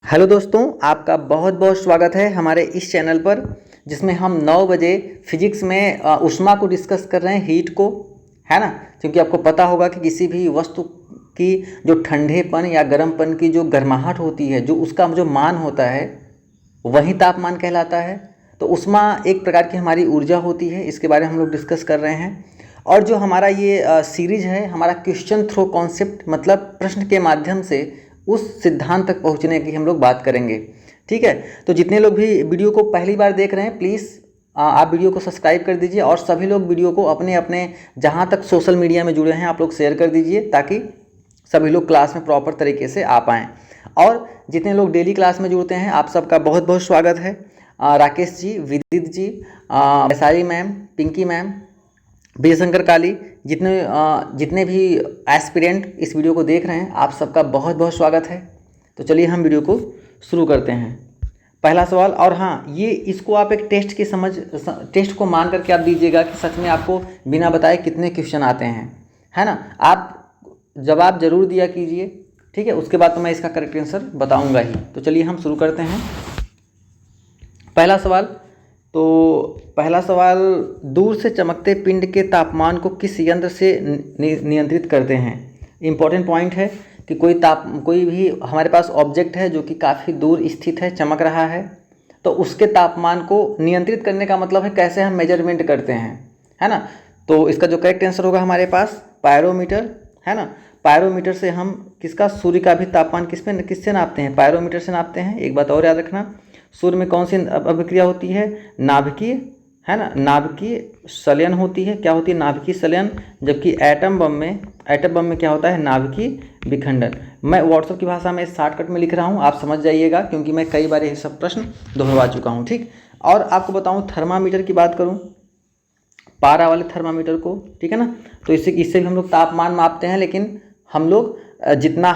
Hello दोस्तों, आपका बहुत बहुत स्वागत है हमारे इस चैनल पर, जिसमें हम 9 बजे फिजिक्स में ऊष्मा को डिस्कस कर रहे हैं, हीट को, है ना। क्योंकि आपको पता होगा कि किसी भी वस्तु की जो ठंडेपन या गर्मपन की जो गर्माहट होती है, जो उसका जो मान होता है, वही तापमान कहलाता है। तो ऊष्मा एक प्रकार की हमारी ऊर्जा होती है, इसके बारे में हम लोग डिस्कस कर रहे हैं। और जो हमारा ये सीरीज है, हमारा क्वेश्चन थ्रो कॉन्सेप्ट, मतलब प्रश्न के माध्यम से उस सिद्धांत तक पहुंचने की हम लोग बात करेंगे। ठीक है, तो जितने लोग भी वीडियो को पहली बार देख रहे हैं, प्लीज़ आप वीडियो को सब्सक्राइब कर दीजिए, और सभी लोग वीडियो को अपने अपने जहां तक सोशल मीडिया में जुड़े हैं आप लोग शेयर कर दीजिए, ताकि सभी लोग क्लास में प्रॉपर तरीके से आ पाएँ। और जितने लोग डेली क्लास में जुड़ते हैं, आप सबका बहुत बहुत स्वागत है। राकेश जी, विदित जी, वैशाली मैम, पिंकी मैम, विजय शंकर काली, जितने भी एस्पिरेंट इस वीडियो को देख रहे हैं, आप सबका बहुत बहुत स्वागत है। तो चलिए हम वीडियो को शुरू करते हैं। पहला सवाल, और हाँ, ये इसको आप एक टेस्ट को मान करके आप दीजिएगा कि सच में आपको बिना बताए कितने क्वेश्चन आते हैं, है ना। आप जवाब जरूर दिया कीजिए, ठीक है। उसके बाद तो मैं इसका करेक्ट आंसर बताऊंगा ही। तो चलिए हम शुरू करते हैं। पहला सवाल, दूर से चमकते पिंड के तापमान को किस यंत्र से नियंत्रित करते हैं। इम्पॉर्टेंट पॉइंट है कि कोई भी हमारे पास ऑब्जेक्ट है जो कि काफ़ी दूर स्थित है, चमक रहा है, तो उसके तापमान को नियंत्रित करने का मतलब है कैसे हम मेजरमेंट करते हैं, है ना। तो इसका जो करेक्ट आंसर होगा हमारे पास पायरोमीटर, है ना। पायरोमीटर से हम सूर्य का भी तापमान किससे नापते हैं, पायरोमीटर से नापते हैं। एक बात और याद रखना, सूर्य में कौन सी अभिक्रिया होती है, नाभिकीय, है ना, नाभिकीय संलयन होती है। क्या होती है, नाभिकीय संलयन। जबकि एटम बम में क्या होता है, नाभिकीय विखंडन। मैं व्हाट्सएप की भाषा में शॉर्टकट में लिख रहा हूँ, आप समझ जाइएगा, क्योंकि मैं कई बार ये सब प्रश्न दोहरवा चुका हूँ, ठीक। और आपको बताऊँ, थर्मामीटर की बात करूँ, पारा वाले थर्मामीटर को, ठीक है ना, तो इससे भी हम लोग तापमान मापते हैं। लेकिन हम लोग जितना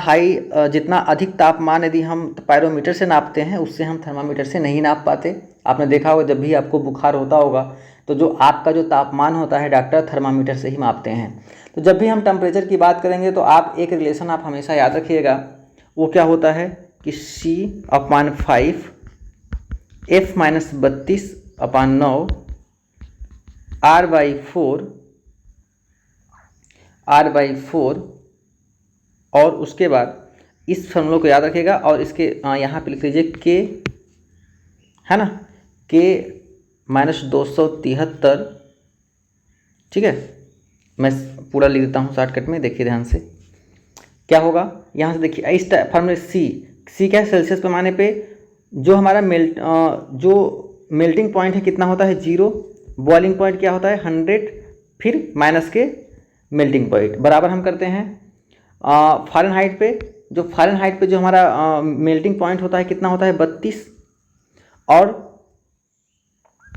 अधिक तापमान यदि हम पायरोमीटर से नापते हैं, उससे हम थर्मामीटर से नहीं नाप पाते। आपने देखा होगा, जब भी आपको बुखार होता होगा तो जो आपका जो तापमान होता है, डॉक्टर थर्मामीटर से ही मापते हैं। तो जब भी हम टेम्परेचर की बात करेंगे, तो आप एक रिलेशन आप हमेशा याद रखिएगा, वो क्या होता है कि C/5 F-32/9 R/4 और उसके बाद इस फॉर्मूले को याद रखिएगा, और इसके यहाँ पे लिख लीजिए K, है ना, K-273, ठीक है। मैं पूरा लिख देता हूँ शॉर्टकट में, देखिए ध्यान से क्या होगा। यहाँ से देखिए, इस फॉर्मूले सी क्या है, सेल्सियस पैमाने पे जो हमारा मेल्टिंग पॉइंट है कितना होता है, 0। बॉइलिंग पॉइंट क्या होता है, 100, फिर माइनस के मेल्टिंग पॉइंट, बराबर हम करते हैं फ़ारेनहाइट पे जो हमारा मेल्टिंग पॉइंट होता है कितना होता है, 32, और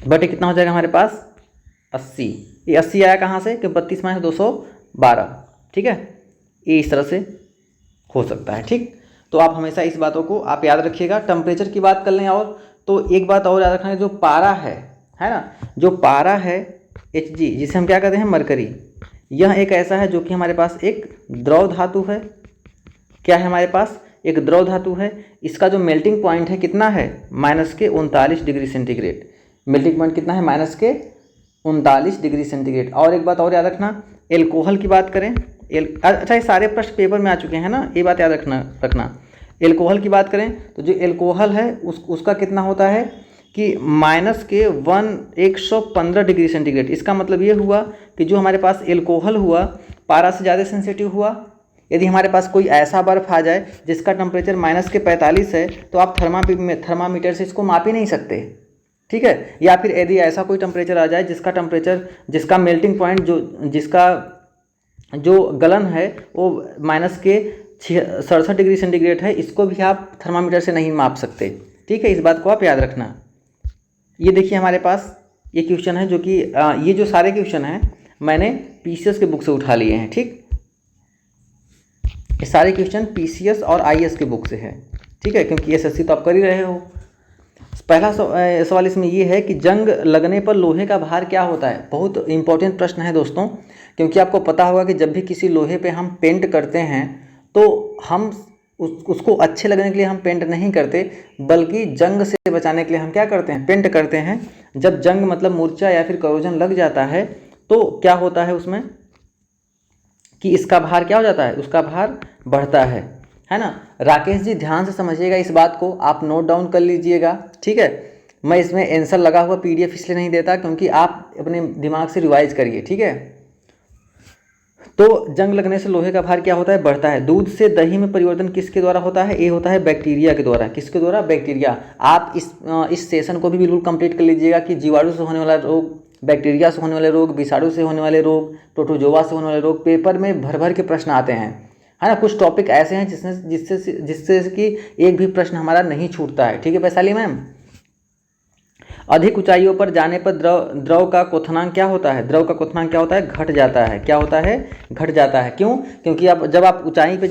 बटे कितना हो जाएगा हमारे पास, 80। ये 80 आया कहाँ से, कि 32 - 212, ठीक है। ये इस तरह से हो सकता है, ठीक। तो आप हमेशा इस बातों को आप याद रखिएगा। टेम्परेचर की बात कर लें, और तो एक बात और याद रखना है, जो पारा है ना, जो पारा है Hg, जिसे हम क्या कहते हैं, मरकरी, यह एक ऐसा है जो कि हमारे पास एक द्रव धातु है। क्या है हमारे पास, एक द्रव धातु है। इसका जो मेल्टिंग पॉइंट है कितना है, -39 डिग्री सेंटीग्रेड। मेल्टिंग पॉइंट कितना है, -39 डिग्री सेंटीग्रेड। और एक बात और याद रखना, एल्कोहल की बात करें, अच्छा, ये सारे प्रश्न पेपर में आ चुके हैं ना, ये बात याद रखना। एल्कोहल की बात करें तो जो एल्कोहल है उसका कितना होता है कि -115 डिग्री सेंटीग्रेड। इसका मतलब ये हुआ कि जो हमारे पास एल्कोहल हुआ, पारा से ज़्यादा सेंसिटिव हुआ। यदि हमारे पास कोई ऐसा बर्फ़ आ जाए जिसका टेम्परेचर -45 है, तो आप थर्मामीटर से इसको माप ही नहीं सकते, ठीक है। या फिर यदि ऐसा कोई टेम्परेचर आ जाए जिसका मेल्टिंग पॉइंट जो गलन है वो -67 डिग्री सेंटीग्रेड है, इसको भी आप थर्मामीटर से नहीं माप सकते, ठीक है। इस बात को आप याद रखना। ये देखिए हमारे पास ये क्वेश्चन है, जो कि ये जो सारे क्वेश्चन हैं मैंने पीसीएस के बुक से उठा लिए हैं, ठीक। ये सारे क्वेश्चन पीसीएस और आईएएस के बुक से है, ठीक है, क्योंकि एसएससी तो आप कर ही रहे हो। पहला सवाल इसमें ये है कि जंग लगने पर लोहे का भार क्या होता है। बहुत इंपॉर्टेंट प्रश्न है दोस्तों, क्योंकि आपको पता होगा कि जब भी किसी लोहे पे हम पेंट करते हैं तो हम उसको अच्छे लगने के लिए हम पेंट नहीं करते, बल्कि जंग से बचाने के लिए हम क्या करते हैं, पेंट करते हैं। जब जंग मतलब मूर्छा या फिर करोजन लग जाता है तो क्या होता है उसमें कि इसका भार क्या हो जाता है, उसका भार बढ़ता है ना। राकेश जी ध्यान से समझिएगा इस बात को, आप नोट डाउन कर लीजिएगा, ठीक है। मैं इसमें आंसर लगा हुआ PDF इसलिए नहीं देता क्योंकि आप अपने दिमाग से रिवाइज करिए, ठीक है। तो जंग लगने से लोहे का भार क्या होता है, बढ़ता है। दूध से दही में परिवर्तन किसके द्वारा होता है, ये होता है बैक्टीरिया के द्वारा। किसके द्वारा, बैक्टीरिया। आप इस सेशन को भी बिल्कुल कंप्लीट कर लीजिएगा कि जीवाणु से होने वाला रोग, बैक्टीरिया से होने वाले रोग, विषाणु से होने वाले रोग, प्रोटोजोआ से होने वाले रोग, पेपर में भर भर के प्रश्न आते हैं, है ना। कुछ टॉपिक ऐसे हैं जिससे कि एक भी प्रश्न हमारा नहीं छूटता है, ठीक है वैशाली मैम। अधिक ऊंचाइयों पर जाने पर द्रव का क्वथनांक क्या होता है, द्रव का क्वथनांक क्या होता है, घट जाता है। क्या होता है, घट जाता है। क्यों, क्योंकि जब आप ऊंचाई पे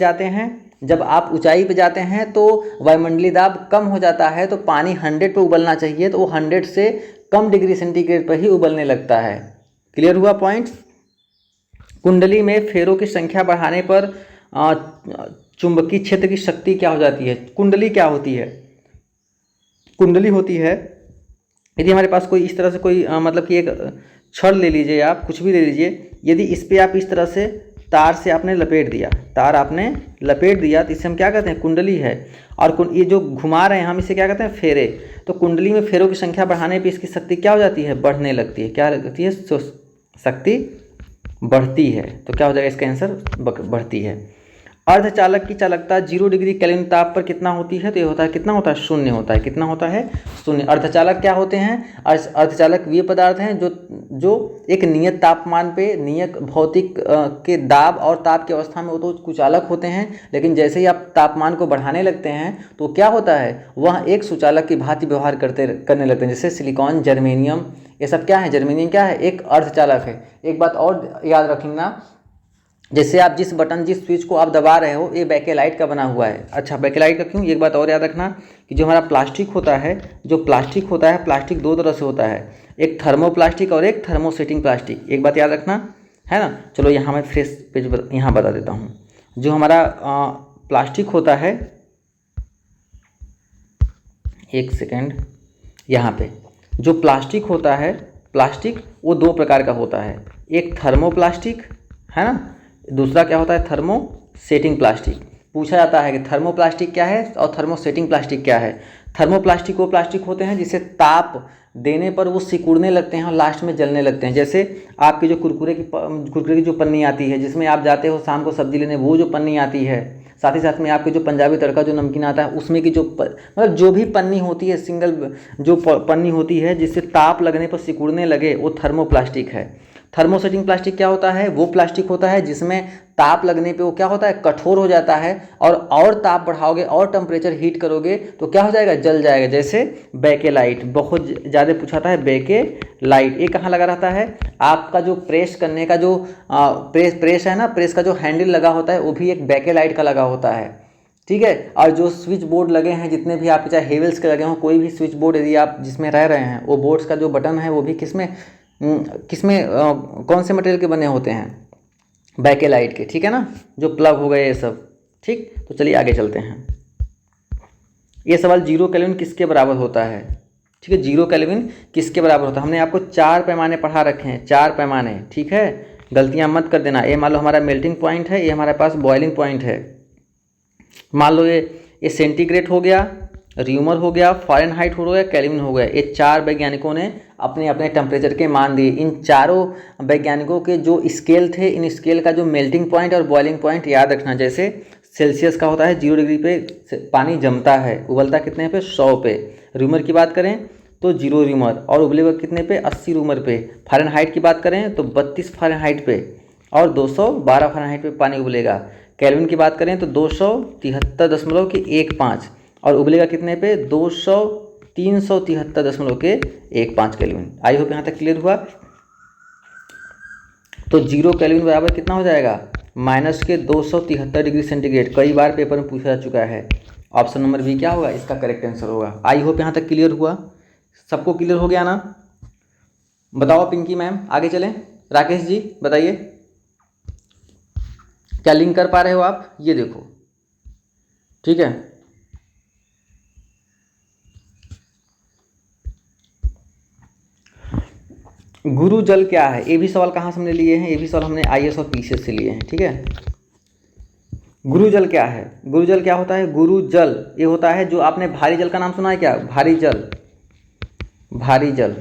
जाते हैं तो वायुमंडलीय दाब कम हो जाता है, तो पानी 100 पे उबलना चाहिए तो वो 100 से कम डिग्री सेंटीग्रेड पर ही उबलने लगता है। क्लियर हुआ पॉइंट। कुंडली में फेरों की संख्या बढ़ाने पर चुंबकीय क्षेत्र की शक्ति क्या हो जाती है। कुंडली क्या होती है, कुंडली होती है, यदि हमारे पास कोई इस तरह से कोई मतलब कि एक छड़ ले लीजिए, आप कुछ भी ले लीजिए, यदि इस पर आप इस तरह से तार से आपने लपेट दिया, तो इसे हम क्या कहते हैं, कुंडली है। और ये जो घुमा रहे हैं हम, इसे क्या कहते हैं, फेरे। तो कुंडली में फेरों की संख्या बढ़ाने पे इसकी शक्ति क्या हो जाती है, बढ़ने लगती है। क्या लगती है, शक्ति बढ़ती है। तो क्या हो जाएगा इसका आंसर, बढ़ती है। अर्धचालक की चालकता 0 डिग्री केल्विन ताप पर कितना होती है, तो ये होता है, कितना होता है, शून्य होता है। कितना होता है, शून्य। अर्धचालक क्या होते हैं, अर्धचालक वे पदार्थ हैं जो एक नियत तापमान पे, नियत भौतिक के दाब और ताप की अवस्था में वो तो कुचालक होते हैं, लेकिन जैसे ही आप तापमान को बढ़ाने लगते हैं तो क्या होता है, वह एक सुचालक की भांति व्यवहार करने लगते हैं। जैसे सिलिकॉन, जर्मेनियम, ये सब क्या है, जर्मेनियम क्या है, एक अर्धचालक है। एक बात और याद रखना, जैसे आप जिस स्विच को आप दबा रहे हो, ये बैकेलाइट का बना हुआ है। अच्छा, बैकेलाइट का क्यों, एक बात और याद रखना कि जो हमारा प्लास्टिक होता है, प्लास्टिक 2 तरह से होता है, एक थर्मोप्लास्टिक और एक थर्मोसेटिंग प्लास्टिक। एक बात याद रखना, है ना। चलो यहाँ मैं फ्रेश पेज यहाँ बता देता हूँ। जो हमारा प्लास्टिक होता है, एक सेकेंड, यहाँ पे जो प्लास्टिक होता है, प्लास्टिक वो 2 प्रकार का होता है। एक थर्मोप्लास्टिक, है ना, दूसरा क्या होता है, थर्मोसेटिंग प्लास्टिक। पूछा जाता है कि थर्मोप्लास्टिक क्या है और थर्मोसेटिंग प्लास्टिक क्या है। थर्मोप्लास्टिक वो प्लास्टिक होते हैं जिसे ताप देने पर वो सिकुड़ने लगते हैं और लास्ट में जलने लगते हैं। जैसे आपकी जो कुरकुरे की जो पन्नी आती है, जिसमें आप जाते हो शाम को सब्जी लेने, वो जो पन्नी आती है, साथ ही साथ में आपके जो पंजाबी तड़का जो नमकीन आता है, उसमें की जो मतलब जो भी पन्नी होती है, सिंगल जो पन्नी होती है जिससे ताप लगने पर सिकुड़ने लगे, वो थर्मोप्लास्टिक है। थर्मोसेटिंग प्लास्टिक क्या होता है, वो प्लास्टिक होता है जिसमें ताप लगने पे वो क्या होता है, कठोर हो जाता है, और ताप बढ़ाओगे और टेम्परेचर हीट करोगे तो क्या हो जाएगा, जल जाएगा। जैसे बैकेलाइट, बहुत ज़्यादा पूछा था है, बैकेलाइट। ये कहाँ लगा रहता है, आपका जो प्रेस करने का जो प्रेस है ना, प्रेस का जो हैंडल लगा होता है वो भी एक बैकेलाइट का लगा होता है, ठीक है। और जो स्विच बोर्ड लगे हैं, जितने भी आपके चाहे हेवल्स के लगे हों, कोई भी स्विच बोर्ड यदि आप जिसमें रह रहे हैं, वो बोर्ड्स का जो बटन है वो भी किसमें कौन से मटेरियल के बने होते हैं, बैकेलाइट के, ठीक है ना। जो प्लग हो गए ये सब, ठीक। तो चलिए आगे चलते हैं। ये सवाल 0 केल्विन किसके बराबर होता है, ठीक है। 0 केल्विन किसके बराबर होता है, हमने आपको 4 पैमाने पढ़ा रखे हैं, 4 पैमाने, ठीक है। गलतियां मत कर देना। ये मान लो हमारा मेल्टिंग पॉइंट है, ये हमारे पास बॉइलिंग पॉइंट है। मान लो ये सेंटीग्रेड हो गया, र्यूमर हो गया, फ़ारेनहाइट हो गया, केल्विन हो गया। ये 4 वैज्ञानिकों ने अपने अपने टेम्परेचर के मान दिए। इन चारों वैज्ञानिकों के जो स्केल थे, इन स्केल का जो मेल्टिंग पॉइंट और बॉइलिंग पॉइंट याद रखना। जैसे सेल्सियस का होता है 0 डिग्री पे पानी जमता है, उबलता कितने पे, 100 पे। र्यूमर की बात करें तो 0 र्यूमर, और उबलेगा कितने पे, 80 र्यूमर पे। फ़ारेनहाइट की बात करें तो 32 फ़ारेनहाइट पे, और 212 फ़ारेनहाइट पे पानी उबलेगा। केल्विन की बात करें तो 273.15, और उबलेगा कितने पे, 373.15 केल्विन। आई होप यहाँ तक क्लियर हुआ। तो 0 केल्विन बराबर कितना हो जाएगा, -273 डिग्री सेंटीग्रेड। कई बार पेपर में पूछा जा चुका है। ऑप्शन नंबर बी क्या होगा, इसका करेक्ट आंसर होगा। आई होप यहाँ तक क्लियर हुआ, सबको क्लियर हो गया ना। बताओ पिंकी मैम, आगे चलें। राकेश जी बताइए, क्या लिंक कर पा रहे हो आप, ये देखो ठीक है। गुरु जल क्या है, ये भी सवाल कहाँ से हमने लिए हैं, ये भी सवाल हमने आईएएस और पीसीएस से लिए हैं। ठीक है, गुरु जल क्या है, गुरु जल क्या होता है, गुरु जल ये होता है, जो आपने भारी जल का नाम सुना है क्या, भारी जल, भारी जल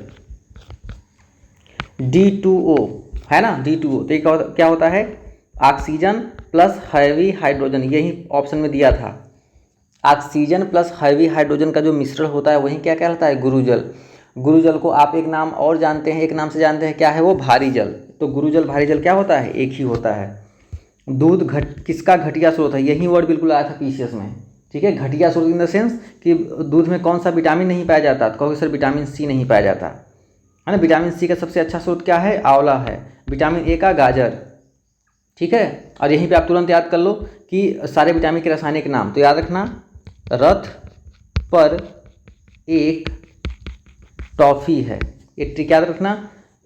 D2O है ना, D2O। तो ये क्या होता है, ऑक्सीजन प्लस हैवी हाइड्रोजन, यही ऑप्शन में दिया था, ऑक्सीजन प्लस हैवी हाइड्रोजन का जो मिश्रण होता है वही क्या कहलाता है, गुरुजल। गुरुजल को आप एक नाम और जानते हैं, एक नाम से जानते हैं, क्या है वो, भारी जल। तो गुरुजल भारी जल क्या होता है, एक ही होता है। दूध किसका घटिया स्रोत है, यही वर्ड बिल्कुल आया था पीसीएस में। ठीक है, घटिया स्रोत इन द सेंस कि दूध में कौन सा विटामिन नहीं पाया जाता, तो कहोगे सर विटामिन सी नहीं पाया जाता है ना। विटामिन सी का सबसे अच्छा स्रोत क्या है, आंवला है। विटामिन ए का गाजर। ठीक है, और यहीं पे आप तुरंत याद कर लो कि सारे विटामिन के रासायनिक नाम, तो याद रखना, रथ पर एक टॉफी है, एक ट्रिक याद रखना।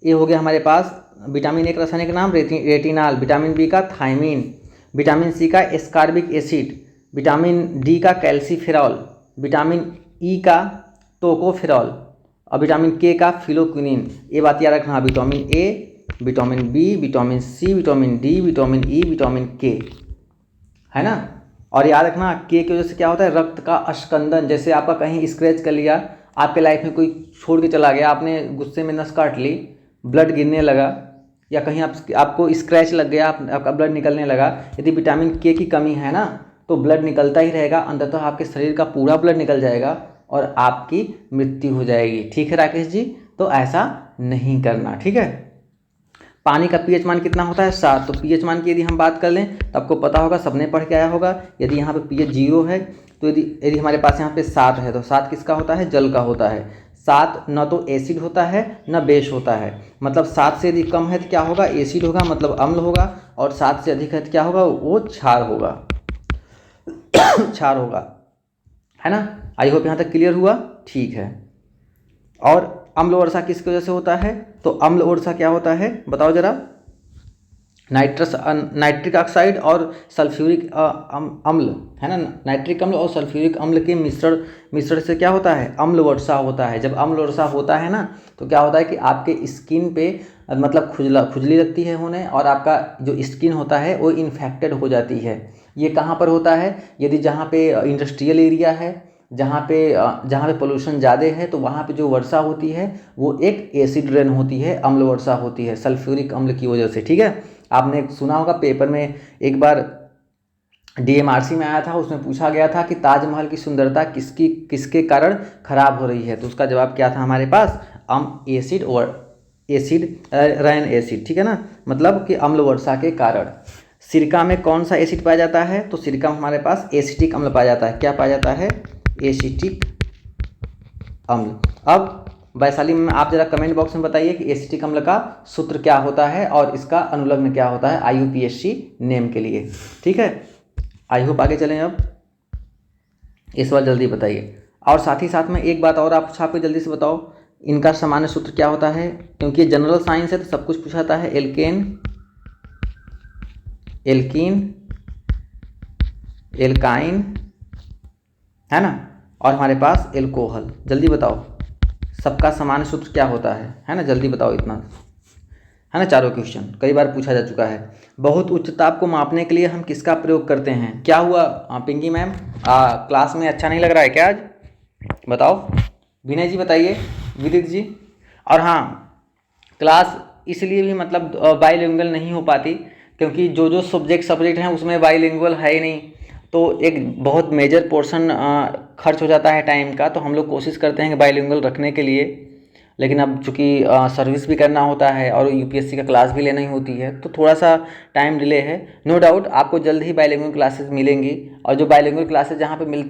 ये हो गया हमारे पास विटामिन ए का रासायनिक नाम रेटिनॉल, विटामिन बी का थायमीन, विटामिन सी का एस्कॉर्बिक एसिड, विटामिन डी का कैल्सीफेरॉल, विटामिन ई का टोकोफेरॉल और विटामिन के का फिलोक्विनिन। ये बात याद रखना, vitamin A, vitamin B, vitamin C, vitamin D, vitamin E, vitamin K, है ना। और याद रखना के की वजह से क्या होता है, रक्त का अस्कंदन। जैसे आपका कहीं स्क्रैच कर लिया, आपके लाइफ में कोई छोड़ के चला गया, आपने गुस्से में नस काट ली, ब्लड गिरने लगा, या कहीं आपको स्क्रैच लग गया, आपका ब्लड निकलने लगा, यदि विटामिन के की कमी है ना तो ब्लड निकलता ही रहेगा, अंततः आपके शरीर का पूरा ब्लड निकल जाएगा और आपकी मृत्यु हो जाएगी। ठीक है राकेश जी, तो ऐसा नहीं करना। ठीक है, पानी का पीएच मान कितना होता है, 7। तो पीएच मान की यदि हम बात कर लें तो आपको पता होगा, सबने पढ़ के आया होगा, यदि यहाँ पे पीएच 0 है तो यदि हमारे पास यहाँ पे 7 है तो 7 किसका होता है, जल का होता है। 7 न तो एसिड होता है न बेस होता है, मतलब 7 से यदि कम है तो क्या होगा, एसिड होगा, मतलब अम्ल होगा, और 7 से अधिक है तो क्या होगा, वो क्षार होगा, क्षार होगा, है ना। आई होप यहाँ तक क्लियर हुआ, ठीक है। और अम्ल वर्षा किसकी वजह से होता है, तो अम्ल वर्षा क्या होता है बताओ जरा, नाइट्रिक ऑक्साइड और सल्फ्यूरिक अम्ल, है ना, नाइट्रिक अम्ल और सल्फ्यूरिक अम्ल के मिश्रण से क्या होता है, अम्ल वर्षा होता है। जब अम्ल वर्षा होता है ना तो क्या होता है कि आपके स्किन पे मतलब खुजली लगती है होने, और आपका जो स्किन होता है वो इन्फेक्टेड हो जाती है। ये कहाँ पर होता है, यदि जहाँ पे इंडस्ट्रियल एरिया है, जहाँ पे पोल्यूशन ज़्यादा है, तो वहाँ पे जो वर्षा होती है वो एक एसिड रेन होती है, अम्ल वर्षा होती है सल्फ्यूरिक अम्ल की वजह से। ठीक है, आपने सुना होगा पेपर में एक बार डीएमआरसी में आया था, उसमें पूछा गया था कि ताजमहल की सुंदरता किसके कारण खराब हो रही है, तो उसका जवाब क्या था हमारे पास, एसिड रेन एसिड। ठीक है ना, मतलब कि अम्ल वर्षा के कारण। सिरका में कौन सा एसिड पाया जाता है, तो सिरका में हमारे पास एसिटिक अम्ल पाया जाता है। क्या पाया जाता है, एसिटिक अम्ल। अब वैशाली में आप जरा कमेंट बॉक्स में बताइए कि एसिटिक अम्ल का सूत्र क्या होता है और इसका अनुलग्न क्या होता है IUPAC नेम के लिए। ठीक है, आई होप आगे चलें। अब इस बार जल्दी बताइए, और साथ ही साथ में एक बात और आप छाप के जल्दी से बताओ, इनका सामान्य सूत्र क्या होता है, क्योंकि ये जनरल साइंस है तो सब कुछ पूछाता है। एल्कीन, एल्काइन, है ना, और हमारे पास एल्कोहल। जल्दी बताओ सबका सामान्य सूत्र क्या होता है ना, जल्दी बताओ इतना, है ना। चारों क्वेश्चन कई बार पूछा जा चुका है। बहुत उच्च ताप को मापने के लिए हम किसका प्रयोग करते हैं, क्या हुआ पिंकी मैम, क्लास में अच्छा नहीं लग रहा है क्या आज, बताओ। विनय जी बताइए, विदित जी। और हाँ, क्लास इसलिए भी मतलब बाइलिंगुअल नहीं हो पाती क्योंकि जो सब्जेक्ट हैं उसमें बाइलिंगुअल है ही नहीं, तो एक बहुत मेजर पोर्शन खर्च हो जाता है टाइम का। तो हम लोग कोशिश करते हैं कि बाइलिंगुअल रखने के लिए, लेकिन अब चूँकि सर्विस भी करना होता है और यूपीएससी का क्लास भी लेनी होती है तो थोड़ा सा टाइम डिले है। नो डाउट आपको जल्द ही बाइलिंगुअल क्लासेस मिलेंगी, और जो बाइलिंगुअल क्लासेस जहाँ पे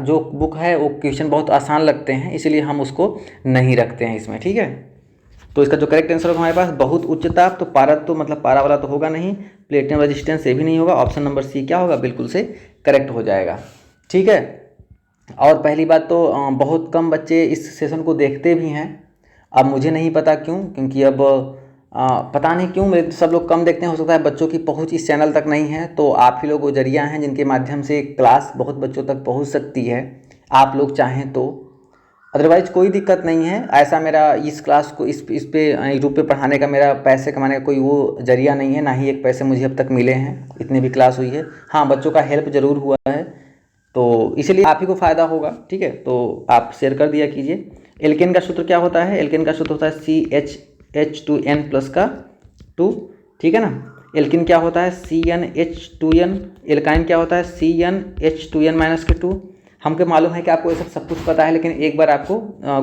जो बुक है वो क्वेश्चन बहुत आसान लगते हैं, इसीलिए हम उसको नहीं रखते हैं इसमें। ठीक है, तो इसका जो करेक्ट आंसर होगा हमारे पास बहुत उच्च ताप, तो पारा तो मतलब पारा वाला तो होगा नहीं, प्लेटिनम रेजिस्टेंस से भी नहीं होगा, ऑप्शन नंबर सी क्या होगा, बिल्कुल से करेक्ट हो जाएगा। ठीक है, और पहली बात तो बहुत कम बच्चे इस सेशन को देखते भी हैं। अब मुझे नहीं पता क्यों, क्योंकि अब पता नहीं क्यों मेरे सब लोग कम देखते हैं, हो सकता है बच्चों की पहुंच इस चैनल तक नहीं है, तो आप ही लोग वो जरिया हैं जिनके माध्यम से क्लास बहुत बच्चों तक पहुंच सकती है, आप लोग चाहें तो। अदरवाइज कोई दिक्कत नहीं है, ऐसा मेरा इस क्लास को इस पे यूट्यूब पे पढ़ाने का, मेरा पैसे कमाने का कोई वो जरिया नहीं है, ना ही एक पैसे मुझे अब तक मिले हैं, इतनी भी क्लास हुई है। हाँ, बच्चों का हेल्प ज़रूर हुआ है, तो इसलिए आप ही को फ़ायदा होगा, ठीक है। तो आप शेयर कर दिया कीजिए। एल्केन का सूत्र क्या होता है? एल्केन का सूत्र होता है CH2N प्लस का 2, ठीक है ना। एल्किन क्या होता है? CnH2n। एल्काइन क्या होता है? CnH2n माइनस के 2। हमको मालूम है कि आपको ये सब कुछ पता है, लेकिन एक बार आपको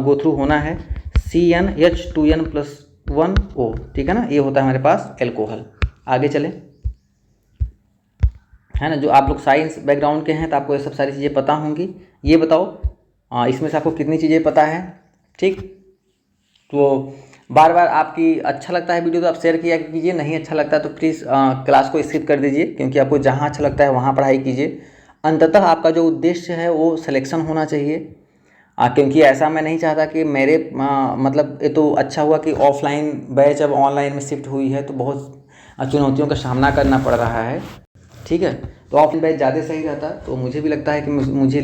गो थ्रू होना है। CnH2n प्लस 1O, ठीक है ना, ये होता है हमारे पास एल्कोहल। आगे चलें, है ना। जो आप लोग साइंस बैकग्राउंड के हैं तो आपको ये सब सारी चीज़ें पता होंगी। ये बताओ इसमें से आपको कितनी चीज़ें पता है, ठीक। तो बार बार आपकी अच्छा लगता है वीडियो तो आप शेयर किया कीजिए, नहीं अच्छा लगता है तो प्लीज़ क्लास को स्किप कर दीजिए, क्योंकि आपको जहाँ अच्छा लगता है वहाँ पढ़ाई कीजिए। अंततः आपका जो उद्देश्य है वो सिलेक्शन होना चाहिए, क्योंकि ऐसा मैं नहीं चाहता कि मेरे मतलब ये तो अच्छा हुआ कि ऑफलाइन बैच अब ऑनलाइन में शिफ्ट हुई है, तो बहुत चुनौतियों का सामना करना पड़ रहा है, ठीक है। तो ऑफलाइन बैच ज़्यादा सही रहता, तो मुझे भी लगता है कि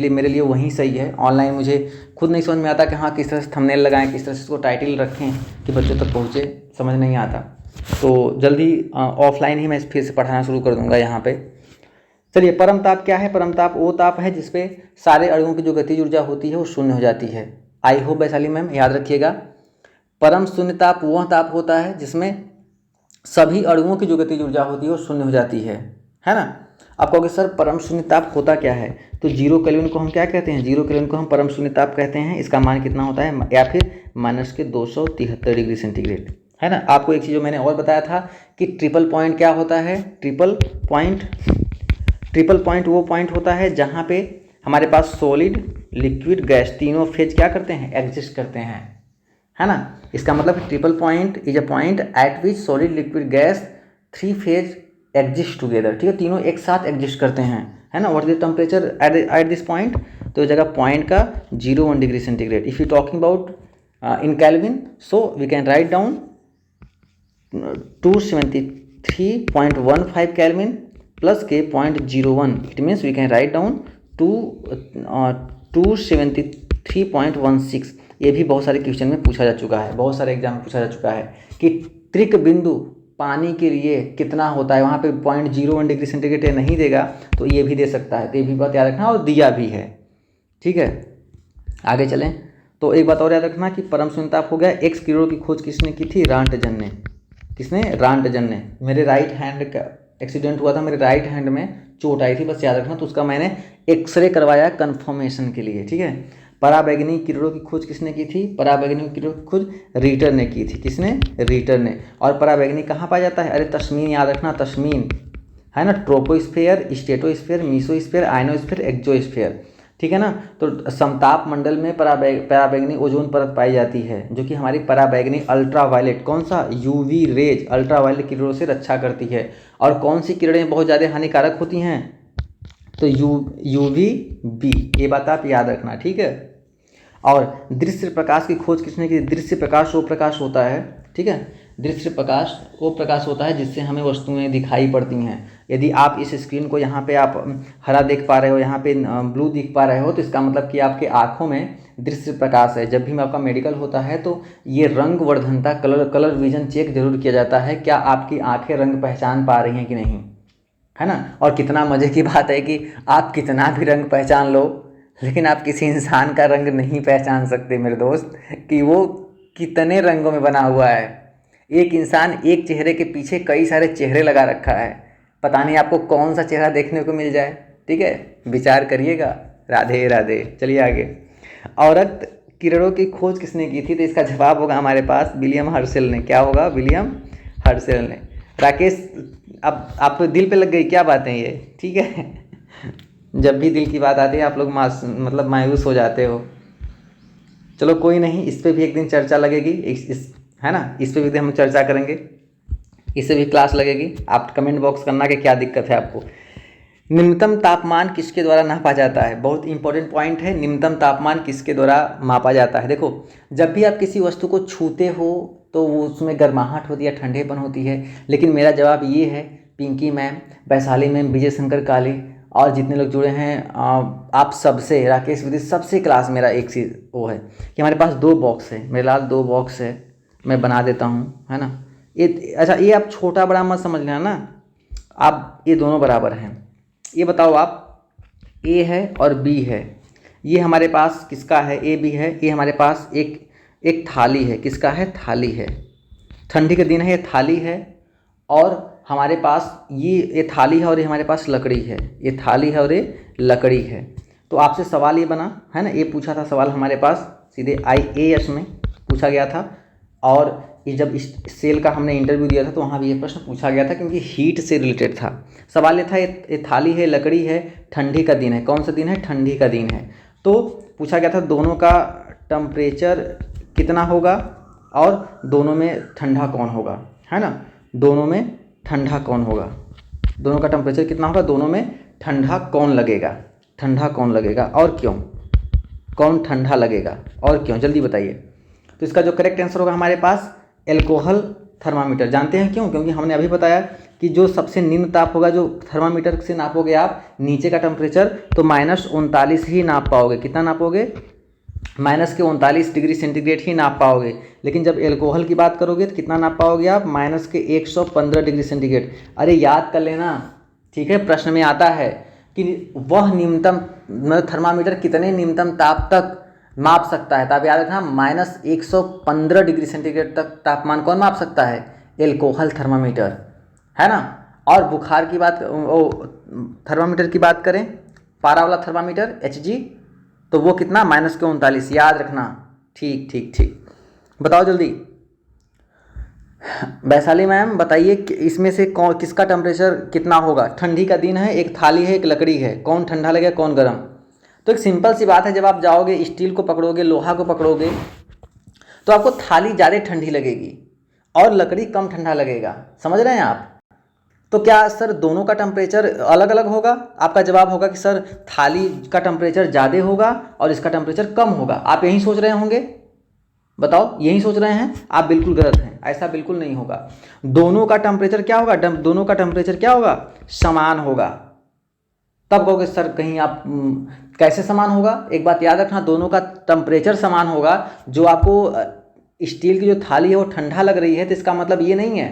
मेरे लिए वही सही है। ऑनलाइन मुझे खुद नहीं समझ में आता कि हाँ किस तरह से थंबनेल लगाएं, किस तरह से इसको टाइटल रखें कि बच्चों तक पहुँचे, समझ नहीं आता। तो जल्दी ऑफलाइन ही मैं फिर से पढ़ाना शुरू कर दूँगा यहाँ पे। चलिए, परम ताप क्या है? परम ताप वो ताप है जिसपे सारे अणुओं की जो गतिज ऊर्जा होती है वो शून्य हो जाती है। आई होप वैशाली मैम याद रखिएगा, परम शून्य ताप वह ताप होता है जिसमें सभी अणुओं की जो गतिज ऊर्जा होती है वो शून्य हो जाती है ना। आप कहोगे सर परम शून्य ताप होता क्या है? तो 0 केल्विन को हम क्या कहते हैं? 0 केल्विन को हम परम शून्य ताप कहते हैं। इसका मान कितना होता है? या फिर -273 डिग्री सेंटीग्रेड, है ना। आपको एक चीज़ जो मैंने और बताया था कि ट्रिपल पॉइंट क्या होता है? ट्रिपल पॉइंट वो पॉइंट होता है जहाँ पे हमारे पास सॉलिड, लिक्विड, गैस तीनों फेज क्या करते हैं? एग्जिस्ट करते हैं, है ना। इसका मतलब triple point is a point eight which solid, liquid, gas 3 phase exist together, ठीक है, तीनों एक साथ एग्जिस्ट करते हैं, है ना। What is the temperature at this point? तो जगह पॉइंट का 0 degree centigrade. If you talking about in kelvin, so we can write down 273.15 kelvin plus के 0.01, it means we can write down 273.16। ये भी बहुत सारे क्वेश्चन में पूछा जा चुका है, बहुत सारे एग्जाम में पूछा जा चुका है कि त्रिक बिंदु पानी के लिए कितना होता है। वहाँ पे 0.01 डिग्री सेंटीग्रेड नहीं देगा तो ये भी दे सकता है, तो ये भी बात याद रखना, और दिया भी है, ठीक है। आगे चलें, तो एक बात और याद रखना कि परम शून्य ताप हो गया। एक्स किरणों की खोज किसने की थी? रांटजन ने। किसने? रांटजन ने। मेरे राइट हैंड का एक्सीडेंट हुआ था, मेरे राइट हैंड में चोट आई थी, बस याद रखना। तो उसका मैंने एक्सरे करवाया कन्फर्मेशन के लिए, ठीक है। पराबैंगनी किरणों की खोज किसने की थी? पराबैंगनी किरणों की खोज रीटर ने की थी। किसने? रीटर ने। और पराबैंगनी कहाँ पाया जाता है? अरे तस्मीन याद रखना, तस्मीन, है ना। Troposphere, stratosphere, mesosphere, ionosphere, exosphere, ठीक है ना। तो समताप मंडल में पराबैंगनी ओजोन परत पाई जाती है, जो कि हमारी पराबैंगनी अल्ट्रावायलेट, कौन सा? यूवी रेज, अल्ट्रावायलेट किरणों से रक्षा करती है। और कौन सी किरणें बहुत ज़्यादा हानिकारक होती हैं? तो UVB, ये बात आप याद रखना, ठीक है। और दृश्य प्रकाश की खोज किसने की? दृश्य प्रकाश वो प्रकाश होता है, ठीक है। दृश्य प्रकाश वो प्रकाश होता है जिससे हमें वस्तुएं दिखाई पड़ती हैं। यदि आप इस स्क्रीन को यहाँ पे आप हरा देख पा रहे हो, यहाँ पे ब्लू दिख पा रहे हो, तो इसका मतलब कि आपके आँखों में दृश्य प्रकाश है। जब भी आपका मेडिकल होता है तो ये रंग वर्धनता, कलर विजन चेक जरूर किया जाता है, क्या आपकी आँखें रंग पहचान पा रही हैं कि नहीं, है ना। और कितना मज़े की बात है कि आप कितना भी रंग पहचान लो, लेकिन आप किसी इंसान का रंग नहीं पहचान सकते मेरे दोस्त, कि वो कितने रंगों में बना हुआ है। एक इंसान एक चेहरे के पीछे कई सारे चेहरे लगा रखा है, पता नहीं आपको कौन सा चेहरा देखने को मिल जाए, ठीक है, विचार करिएगा। राधे राधे। चलिए आगे। औरत किरणों की खोज किसने की थी? तो इसका जवाब होगा हमारे पास विलियम हर्शेल ने। क्या होगा? विलियम हर्शेल ने। राकेश, अब आप दिल पे लग गई क्या बातें ये, ठीक है। जब भी दिल की बात आती है आप लोग मतलब मायूस हो जाते हो। चलो कोई नहीं, इस पे भी एक दिन चर्चा लगेगी, है ना, इस पे भी हम चर्चा करेंगे, इससे भी क्लास लगेगी। आप कमेंट बॉक्स करना कि क्या दिक्कत है आपको। निम्नतम तापमान किसके द्वारा नापा जाता है? बहुत इंपॉर्टेंट पॉइंट है, निम्नतम तापमान किसके द्वारा मापा जाता है। देखो, जब भी आप किसी वस्तु को छूते हो तो वो उसमें गर्माहट होती है, ठंडेपन होती है। लेकिन मेरा जवाब ये है, पिंकी मैम, वैशाली मैम, विजय शंकर काले और जितने लोग जुड़े हैं आप सबसे, राकेश विधि, सबसे क्लास मेरा एक चीज़ वो है कि हमारे पास 2 बॉक्स है मेरे लाल, 2 बॉक्स है, मैं बना देता हूँ, है ना। ये अच्छा, ये आप छोटा बड़ा मत समझ लेना ना, आप ये दोनों बराबर हैं। ये बताओ आप, ए है और बी है, ये हमारे पास किसका है, ए बी है, ये हमारे पास एक थाली है, किसका है, थाली है, ठंडी का दिन है, ये थाली है, और हमारे पास ये थाली है और ये हमारे पास लकड़ी है, ये थाली है और ये लकड़ी है। तो आपसे सवाल ये बना है ना, ये पूछा था सवाल हमारे पास सीधे IAS में पूछा गया था, और ये जब इस सेल का हमने इंटरव्यू दिया था तो वहाँ भी ये प्रश्न पूछा गया था, क्योंकि हीट से रिलेटेड था सवाल। ये था, ये थाली है, लकड़ी है, ठंडी का दिन है, कौन सा दिन है, ठंडी का दिन है। तो पूछा गया था दोनों का टेम्परेचर कितना होगा और दोनों में ठंडा कौन होगा, है ना, दोनों में ठंडा कौन होगा, दोनों का टेम्परेचर कितना होगा, दोनों में ठंडा कौन लगेगा, ठंडा कौन लगेगा और क्यों, कौन ठंडा लगेगा और क्यों, जल्दी बताइए। तो इसका जो करेक्ट आंसर होगा हमारे पास एल्कोहल थर्मामीटर। जानते हैं क्यों, क्योंकि हमने अभी बताया कि जो सबसे निम्न ताप होगा, जो थर्मामीटर से नापोगे आप नीचे का टेम्परेचर, तो -39 ही नाप पाओगे। कितना नापोगे, -39 डिग्री सेंटीग्रेड ही नाप पाओगे। लेकिन जब एल्कोहल की बात करोगे तो कितना नाप पाओगे आप, -115 डिग्री सेंटीग्रेड। अरे याद कर लेना, ठीक है, प्रश्न में आता है कि वह न्यूनतम थर्मामीटर कितने न्यूनतम ताप तक माप सकता है। तो आप याद रखना, -115 डिग्री सेंटीग्रेड तक तापमान कौन माप सकता है, एल्कोहल थर्मामीटर, है ना। और बुखार की बात, थर्मामीटर की बात करें, पारा वाला थर्मामीटर HG, तो वो कितना, -39, याद रखना। ठीक ठीक ठीक, बताओ जल्दी। वैशाली मैम बताइए कि इसमें से कौन, किसका टेम्परेचर कितना होगा। ठंडी का दिन है, एक थाली है, एक लकड़ी है, कौन ठंडा लगेगा कौन गर्म। तो एक सिंपल सी बात है, जब आप जाओगे स्टील को पकड़ोगे, लोहा को पकड़ोगे, तो आपको थाली ज़्यादा ठंडी लगेगी और लकड़ी कम ठंडा लगेगा। समझ रहे हैं आप। तो क्या सर दोनों का टेम्परेचर अलग अलग होगा। आपका जवाब होगा कि सर थाली का टेम्परेचर ज़्यादा होगा और इसका टेम्परेचर कम होगा। आप यही सोच रहे होंगे, बताओ यही सोच रहे हैं आप। बिल्कुल गलत हैं, ऐसा बिल्कुल नहीं होगा। दोनों का टेम्परेचर क्या होगा, दोनों का टेम्परेचर क्या होगा, समान होगा। तब कहोगे सर कहीं आप कैसे समान होगा। एक बात याद रखना, दोनों का टेम्परेचर समान होगा। जो आपको स्टील की जो थाली है वो ठंडा लग रही है, तो इसका मतलब ये नहीं है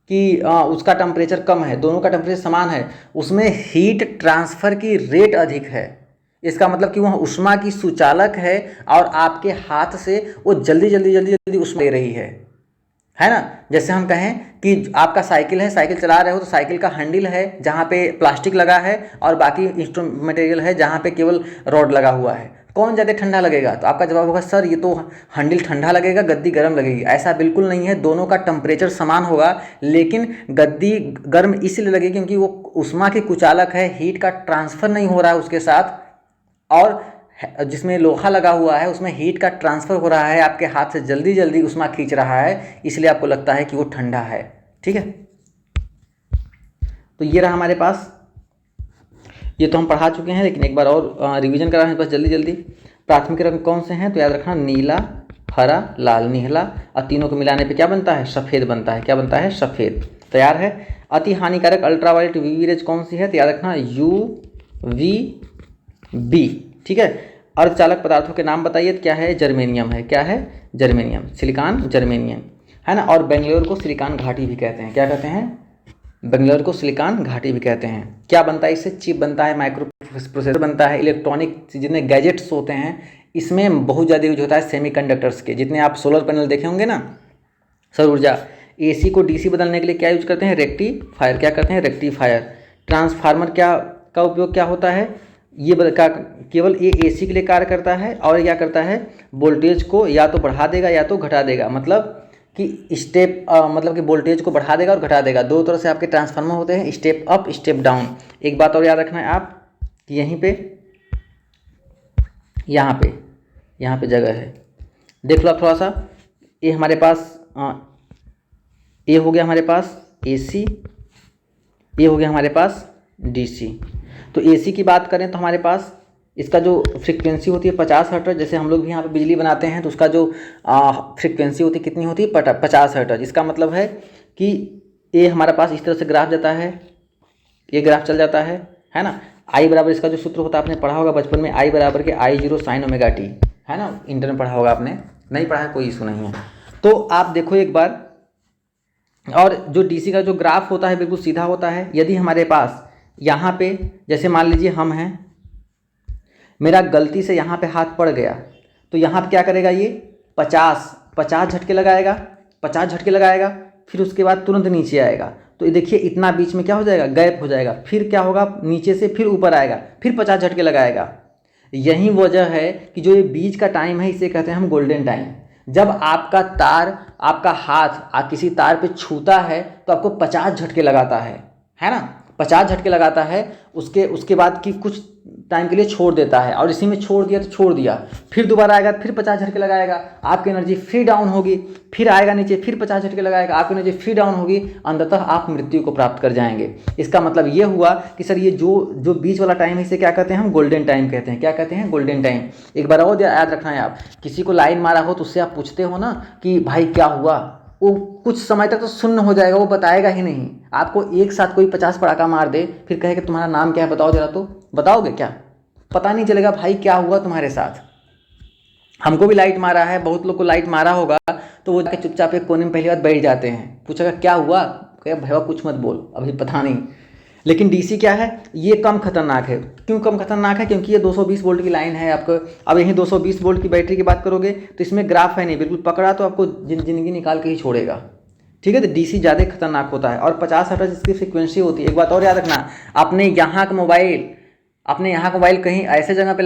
कि उसका टेम्परेचर कम है, दोनों का टेम्परेचर समान है। उसमें हीट ट्रांसफ़र की रेट अधिक है। इसका मतलब कि वह उष्मा की सुचालक है और आपके हाथ से वो जल्दी जल्दी जल्दी जल्दी उष्मा ले रही है ना। जैसे हम कहें कि आपका साइकिल है, साइकिल चला रहे हो तो साइकिल का हैंडल है जहाँ पे प्लास्टिक लगा है और बाकी इंस्ट्रूमेंट मटेरियल है जहाँ पे केवल रॉड लगा हुआ है, कौन ज़्यादा ठंडा लगेगा। तो आपका जवाब होगा सर ये तो हैंडल ठंडा लगेगा, गद्दी गर्म लगेगी। ऐसा बिल्कुल नहीं है, दोनों का टेम्परेचर समान होगा, लेकिन गद्दी गर्म इसलिए लगेगी क्योंकि वो उष्मा की कुचालक है, हीट का ट्रांसफ़र नहीं हो रहा है उसके साथ, और जिसमें लोहा लगा हुआ है उसमें हीट का ट्रांसफ़र हो रहा है, आपके हाथ से जल्दी जल्दी उष्मा खींच रहा है, इसलिए आपको लगता है कि वो ठंडा है। ठीक है, तो ये रहा हमारे पास। ये तो हम पढ़ा चुके हैं, लेकिन एक बार और रिवीजन करा है बस जल्दी जल्दी। प्राथमिक रंग कौन से हैं, तो याद रखना नीला, हरा, लाल, नीला, और तीनों को मिलाने पे क्या बनता है, सफ़ेद बनता है। क्या बनता है, सफ़ेद। तैयार है। अति हानिकारक अल्ट्रावायलेट UV रेज कौन सी है, तो याद रखना UVB। ठीक है। अर्धचालक पदार्थों के नाम बताइए, तो क्या है, जर्मेनियम है। क्या है, जर्मेनियम, सिलिकॉन, जर्मेनियम, है ना। और बेंगलोर को सिलिकॉन घाटी भी कहते हैं। क्या कहते हैं, बेंगलोर को सिलिकॉन घाटी भी कहते हैं। क्या बनता है इससे, चिप बनता है, माइक्रो प्रोसेसर बनता है, इलेक्ट्रॉनिक जितने गैजेट्स होते हैं इसमें बहुत ज़्यादा यूज होता है सेमीकंडक्टर्स के। जितने आप सोलर पैनल देखे होंगे ना, सौर ऊर्जा। AC को DC बदलने के लिए क्या यूज करते हैं, रेक्टिफायर। क्या करते हैं, रेक्टिफायर। ट्रांसफार्मर क्या का उपयोग क्या होता है, ये केवल ये AC के लिए कार्य करता है, और क्या करता है, वोल्टेज को या तो बढ़ा देगा या तो घटा देगा। मतलब कि स्टेप मतलब कि वोल्टेज को बढ़ा देगा और घटा देगा। दो तरह से आपके ट्रांसफार्मर होते हैं, स्टेप अप, स्टेप डाउन। एक बात और याद रखना है आप कि यहीं पे यहाँ पे जगह है, देख लो आप थोड़ा सा। ये हमारे पास ये हो गया हमारे पास AC, ये हो गया हमारे पास DC। तो AC की बात करें तो हमारे पास इसका जो फ्रीक्वेंसी होती है 50 हर्ट्ज। जैसे हम लोग भी यहाँ पे बिजली बनाते हैं तो उसका जो फ्रीक्वेंसी होती है कितनी होती है 50 हर्ट्ज। इसका मतलब है कि ये हमारे पास इस तरह से ग्राफ जाता है, ये ग्राफ चल जाता है ना। आई बराबर, इसका जो सूत्र होता है आपने पढ़ा होगा बचपन में, आई बराबर के I0 sin ओमेगा टी, है ना। इंटर में पढ़ा होगा आपने, नहीं पढ़ा है कोई इशू नहीं है। तो आप देखो एक बार, और जो डीसी का जो ग्राफ होता है बिल्कुल सीधा होता है। यदि हमारे पास यहाँ पे जैसे मान लीजिए हम हैं, मेरा गलती से यहाँ पे हाथ पड़ गया तो यहाँ पे क्या करेगा, ये 50 झटके लगाएगा, 50 झटके लगाएगा, फिर उसके बाद तुरंत नीचे आएगा। तो ये देखिए इतना बीच में क्या हो जाएगा, गैप हो जाएगा। फिर क्या होगा, नीचे से फिर ऊपर आएगा, फिर 50 झटके लगाएगा। यही वजह है कि जो ये बीच का टाइम है इसे कहते हैं हम गोल्डन टाइम। जब आपका तार, आपका हाथ किसी तार पे छूता है तो आपको 50 झटके लगाता है ना, 50 झटके लगाता है। उसके बाद की कुछ टाइम के लिए छोड़ देता है, और इसी में छोड़ दिया तो छोड़ दिया, फिर दोबारा आएगा, फिर 50 झटके लगाएगा, आपकी एनर्जी फिर डाउन होगी, फिर आएगा नीचे, फिर 50 झटके लगाएगा, आपकी एनर्जी फिर डाउन होगी, अंततः आप मृत्यु को प्राप्त कर जाएंगे। इसका मतलब ये हुआ कि सर ये जो बीच वाला टाइम है इसे क्या कहते हैं हम, गोल्डन टाइम कहते हैं। क्या कहते हैं, गोल्डन टाइम। एक बार और याद रखना है, आप किसी को लाइन मारा हो तो उससे आप पूछते हो ना कि भाई क्या हुआ, वो कुछ समय तक तो शून्य हो जाएगा, वो बताएगा ही नहीं। आपको एक साथ कोई 50 पटाखा मार दे, फिर कहे कि तुम्हारा नाम क्या है बताओ जरा, तो बताओगे क्या, पता नहीं चलेगा भाई क्या हुआ तुम्हारे साथ। हमको भी लाइट मारा है, बहुत लोग को लाइट मारा होगा, तो वो जाके चुपचाप एक कोने में पहली बार बैठ जाते हैं, पूछेगा क्या हुआ, कहे भैया कुछ मत बोल अभी पता नहीं। लेकिन डीसी क्या है, ये कम खतरनाक है। क्यों कम खतरनाक है, क्योंकि ये 220 वोल्ट की लाइन है आपको। अब यहीं 220 वोल्ट की बैटरी की बात करोगे तो इसमें ग्राफ है नहीं, बिल्कुल पकड़ा तो आपको जिंदगी निकाल के ही छोड़ेगा, ठीक है। तो डीसी ज़्यादा खतरनाक होता है, और 50 हर्ट्ज इसकी फ्रीक्वेंसी होती है। एक बात और याद रखना, अपने यहाँ का मोबाइल कहीं ऐसे जगह पे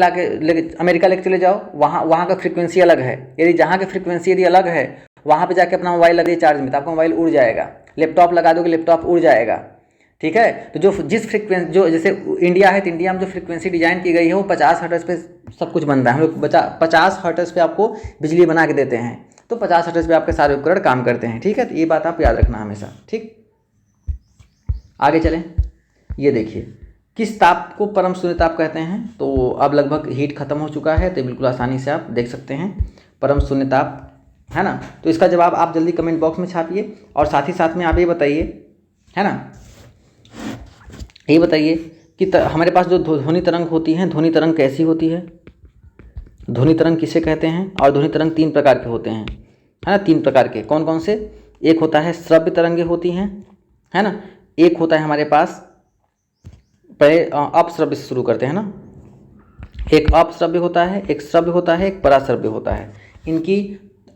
अमेरिका लेके चले जाओ, वहाँ का फ्रीक्वेंसी अलग है। यदि जहाँ की फ्रीक्वेंसी यदि अलग है, वहाँ पे जाके अपना मोबाइल लगे चार्ज में तो आपका मोबाइल उड़ जाएगा। लैपटॉप लगा दोगे, लैपटॉप उड़ जाएगा, ठीक है। तो जिस फ्रीक्वेंसी, जो जैसे इंडिया है तो इंडिया में जो फ्रीक्वेंसी डिजाइन की गई है वो 50 हर्ट्ज पे सब कुछ बनता है। हम लोग 50 हर्ट्ज पे आपको बिजली बना के देते हैं, तो 50 हर्ट्ज पे आपके सारे उपकरण काम करते हैं, ठीक है। तो ये बात आप याद रखना हमेशा, ठीक। आगे चलें, ये देखिए किस ताप को परम शून्य ताप कहते हैं। तो अब लगभग हीट खत्म हो चुका है, तो बिल्कुल आसानी से आप देख सकते हैं परम शून्य ताप, है ना। तो इसका जवाब आप जल्दी कमेंट बॉक्स में छापिए, और साथ ही साथ में आप ये बताइए, है ना, ये बताइए कि हमारे पास जो ध्वनि तरंग होती हैं, ध्वनि तरंग कैसी होती है, ध्वनि तरंग किसे कहते हैं। और ध्वनि तरंग 3 प्रकार के होते हैं, है ना। 3 प्रकार के कौन कौन से, एक होता है श्रव्य तरंगे होती हैं, है ना। एक होता है हमारे पास, पहले अपश्रव्य से शुरू करते हैं ना, एक अपश्रव्य होता है, एक श्रव्य होता है, एक पराश्रव्य होता है।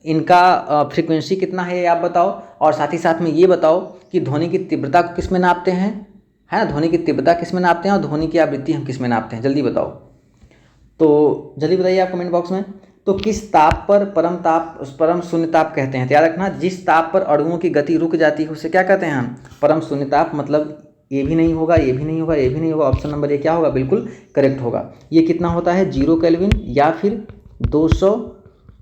इनका फ्रीक्वेंसी कितना है ये आप बताओ, और साथ ही साथ में ये बताओ कि ध्वनि की तीव्रता को किस में नापते हैं, है ना। ध्वनि की तीव्रता किस में नापते हैं और ध्वनि की आवृत्ति हम किस में नापते हैं, जल्दी बताओ। तो जल्दी बताइए आप कमेंट बॉक्स में। तो किस ताप पर परम शून्य ताप कहते हैं। तो याद रखना, जिस ताप पर अणुओं की गति रुक जाती है उसे क्या कहते हैं हम, परम शून्य ताप। मतलब ये भी नहीं होगा, ये भी नहीं होगा, ये भी नहीं होगा, ऑप्शन नंबर ये क्या होगा, बिल्कुल करेक्ट होगा। ये कितना होता है, 0 केल्विन या फिर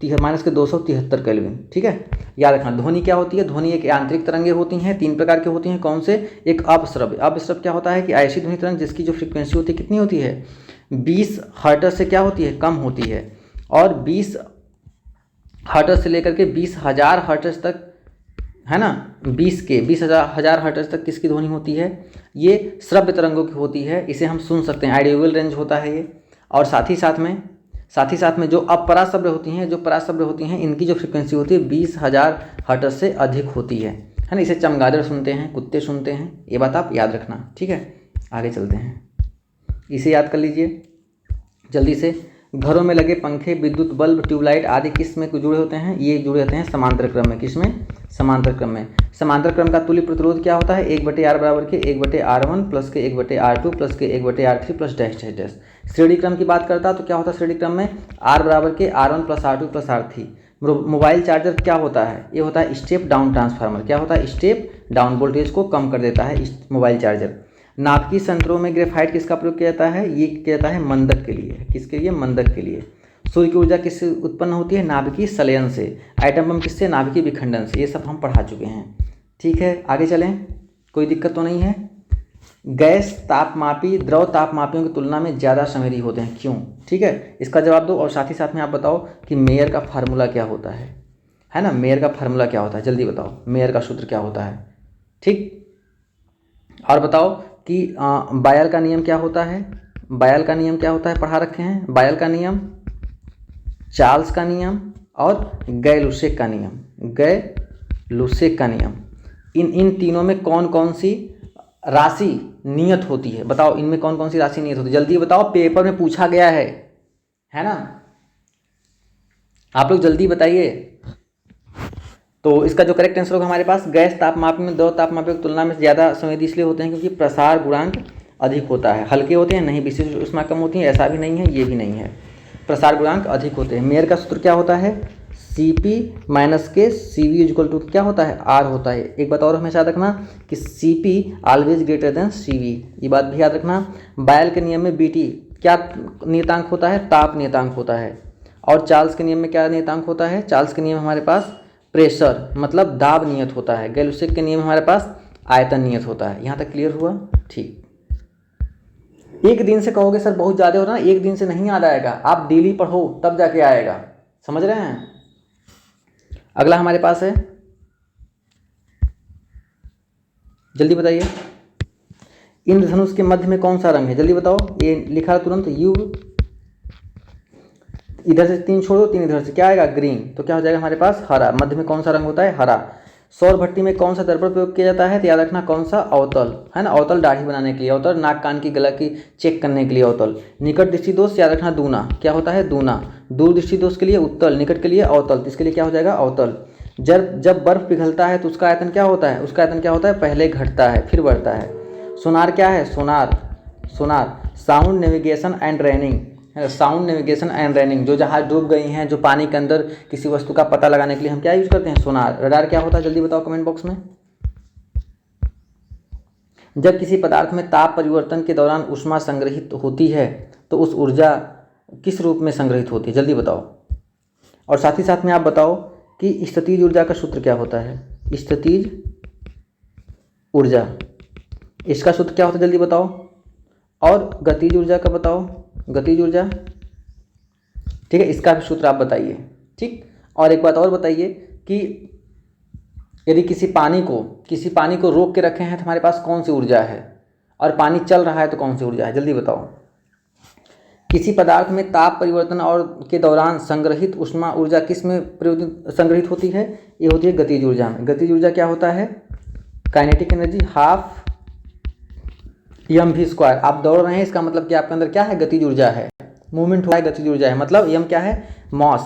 273 केल्विन, ठीक है। याद रखना, ध्वनि क्या होती है, ध्वनि एक यांत्रिक तरंगे होती हैं, 3 प्रकार की होती हैं। कौन से, एक अपश्रव्य। अपश्रव्य क्या होता है कि ऐसी ध्वनि तरंग जिसकी जो फ्रीक्वेंसी होती है कितनी होती है, 20 हर्ट्ज से क्या होती है, कम होती है। और 20 हर्ट्ज से लेकर के 20,000 हर्ट्ज तक, है ना, 20,000 हर्ट्ज तक किसकी ध्वनि होती है, ये श्रव्य तरंगों की होती है। इसे हम सुन सकते हैं, ऑडियोविजुअल रेंज होता है ये। और साथ ही साथ में जो अपराश्रव्य होती हैं, इनकी जो फ्रीक्वेंसी होती है 20,000 हर्ट्ज से अधिक होती है ना। इसे चमगादड़ सुनते हैं, कुत्ते सुनते हैं, ये बात आप याद रखना, ठीक है। आगे चलते हैं, इसे याद कर लीजिए जल्दी से। घरों में लगे पंखे, विद्युत बल्ब, ट्यूबलाइट आदि किस में जुड़े होते हैं, ये जुड़े होते हैं समांतर क्रम में। किस में, समांतर क्रम में। समांतर क्रम का तुल्य प्रतिरोध क्या होता है, 1/r बराबर के 1/r1 प्लस के 1/r2 प्लस के 1/r3 plus dash dash dash. श्रेणी क्रम की बात करता तो क्या होता है श्रेणी क्रम में, r बराबर के r1 plus r2 plus r3। Mobile charger क्या होता है, ये होता है स्टेप डाउन ट्रांसफार्मर। क्या होता है, स्टेप डाउन, वोल्टेज को कम कर देता है मोबाइल चार्जर। नाभिकीय संतरों में ग्रेफाइट किसका प्रयोग किया जाता है, ये किया जाता है मंदक के लिए। किसके लिए, मंदक के लिए। सूर्य की ऊर्जा किससे उत्पन्न होती है, नाभिकीय संलयन से। एटम बम किससे, नाभिकीय विखंडन से। ये सब हम पढ़ा चुके हैं, ठीक है। आगे चलें, कोई दिक्कत तो नहीं है। गैस तापमापी द्रव तापमापियों की तुलना में ज़्यादा संवेदी होते हैं, क्यों? ठीक है, इसका जवाब दो और साथ ही साथ में आप बताओ कि मेयर का फार्मूला क्या होता है ना? मेयर का फार्मूला क्या होता है, जल्दी बताओ, मेयर का सूत्र क्या होता है? ठीक, और बताओ कि बायल का नियम क्या होता है? बायल का नियम क्या होता है, पढ़ा रखे हैं। बायल का नियम, चार्ल्स का नियम और गै लुसेक का नियम। गै लुसेक का नियम, इन तीनों में कौन कौन सी राशि नियत होती है? बताओ, इनमें कौन कौन सी राशि नियत होती है, जल्दी बताओ, पेपर में पूछा गया है ना? आप लोग जल्दी बताइए। तो इसका जो करेक्ट आंसर होगा हमारे पास, गैस तापमापी में द्रव तापमापी की तुलना में ज़्यादा संवेदी इसलिए होते हैं क्योंकि प्रसार गुणांक अधिक होता है। हल्के होते हैं नहीं, विशिष्ट ऊष्मा कम होती है, ऐसा भी नहीं है, ये भी नहीं है, प्रसार गुणांक अधिक होते हैं। मेयर का सूत्र क्या होता है? Cp माइनस के Cv इक्वल टू क्या होता है? R होता है। एक बात और हमेशा याद रखना कि Cp always greater than Cv, ये बात भी याद रखना। बायल के नियम में Bt क्या नियतांक होता है? ताप नियतांक होता है। और चार्ल्स के नियम में क्या नियतांक होता है? चार्ल्स के नियम हमारे पास प्रेशर मतलब दाब नियत होता है। गैलुसेक के नियम हमारे पास आयतन नियत होता है। यहाँ तक क्लियर हुआ? ठीक। एक दिन से कहोगे सर बहुत ज़्यादा हो रहा है, एक दिन से नहीं याद आएगा, आप डेली पढ़ो तब जाके आएगा, समझ रहे हैं? अगला हमारे पास है, जल्दी बताइए, इंद्रधनुष के मध्य में कौन सा रंग है? जल्दी बताओ, ये लिखा है तुरंत, युग, इधर से 3 छोड़ो, 3 इधर से, क्या आएगा? ग्रीन। तो क्या हो जाएगा हमारे पास? हरा। मध्य में कौन सा रंग होता है? हरा। सौर भट्टी में कौन सा दर्पण प्रयोग किया जाता है? तो याद रखना कौन सा? अवतल, है ना? अवतल दाढ़ी बनाने के लिए, अवतल नाक कान की गला की चेक करने के लिए अवतल। निकट दृष्टि दोष याद रखना दूना, क्या होता है? दूना। दूर दृष्टि दोष के लिए उत्तल, निकट के लिए अवतल, इसके लिए क्या हो जाएगा? अवतल। जब बर्फ पिघलता है तो उसका आयतन क्या होता है? उसका आयतन क्या होता है? पहले घटता है फिर बढ़ता है। सोनार क्या है? Sonar sound navigation and raining, sound navigation and raining, जो जहाज डूब गई हैं, जो पानी के अंदर किसी वस्तु का पता लगाने के लिए हम क्या यूज करते हैं? सोनार। रडार क्या होता है? जल्दी बताओ कमेंट बॉक्स में। जब किसी पदार्थ में ताप परिवर्तन के दौरान ऊष्मा संग्रहित होती है तो उस ऊर्जा किस रूप में संग्रहित होती है? जल्दी बताओ। और साथ ही साथ में आप बताओ कि स्थितिज ऊर्जा का सूत्र क्या होता है? स्थितिज ऊर्जा, इसका सूत्र क्या होता है? जल्दी बताओ। और गतिज ऊर्जा का बताओ, गतिज ऊर्जा, ठीक है, इसका भी सूत्र आप बताइए। ठीक, और एक बात और बताइए कि यदि किसी पानी को रोक के रखे हैं तो हमारे पास कौन सी ऊर्जा है, और पानी चल रहा है तो कौन सी ऊर्जा है? जल्दी बताओ। किसी पदार्थ में ताप परिवर्तन और के दौरान संग्रहित ऊष्मा ऊर्जा किस में संग्रहित होती है? ये होती है गतिज ऊर्जा में। गतिज ऊर्जा क्या होता है? Kinetic energy half mv²। आप दौड़ रहे हैं, इसका मतलब कि आपके अंदर क्या है? गतिज ऊर्जा है, मूवमेंट हुआ है, गतिज ऊर्जा है। मतलब m क्या है? मॉस,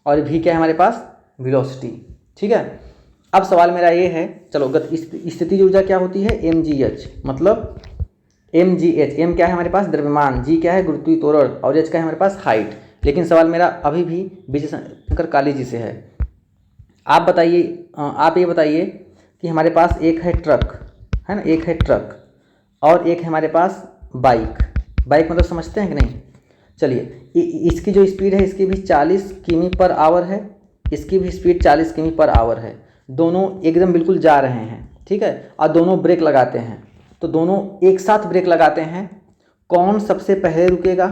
और v क्या है हमारे पास? वेलोसिटी। ठीक है, अब सवाल मेरा ये है, चलो स्थितिज ऊर्जा क्या होती है? mgh, मतलब mgh, m क्या है हमारे पास? द्रव्यमान, g क्या है? गुरुत्वीय त्वरण, और h क्या है हमारे पास? हाइट। लेकिन सवाल मेरा अभी भी विजय शंकर काली जी से है। आप बताइए, आप ये बताइए कि हमारे पास एक है ट्रक, है ना, एक है ट्रक, और एक है हमारे पास बाइक। बाइक मतलब समझते हैं कि नहीं? चलिए, इसकी जो स्पीड है इसकी भी 40 किमी पर आवर है, इसकी भी स्पीड 40 किमी पर आवर है। दोनों एकदम बिल्कुल जा रहे हैं, ठीक है, और दोनों ब्रेक लगाते हैं, तो दोनों एक साथ ब्रेक लगाते हैं। कौन सबसे पहले रुकेगा?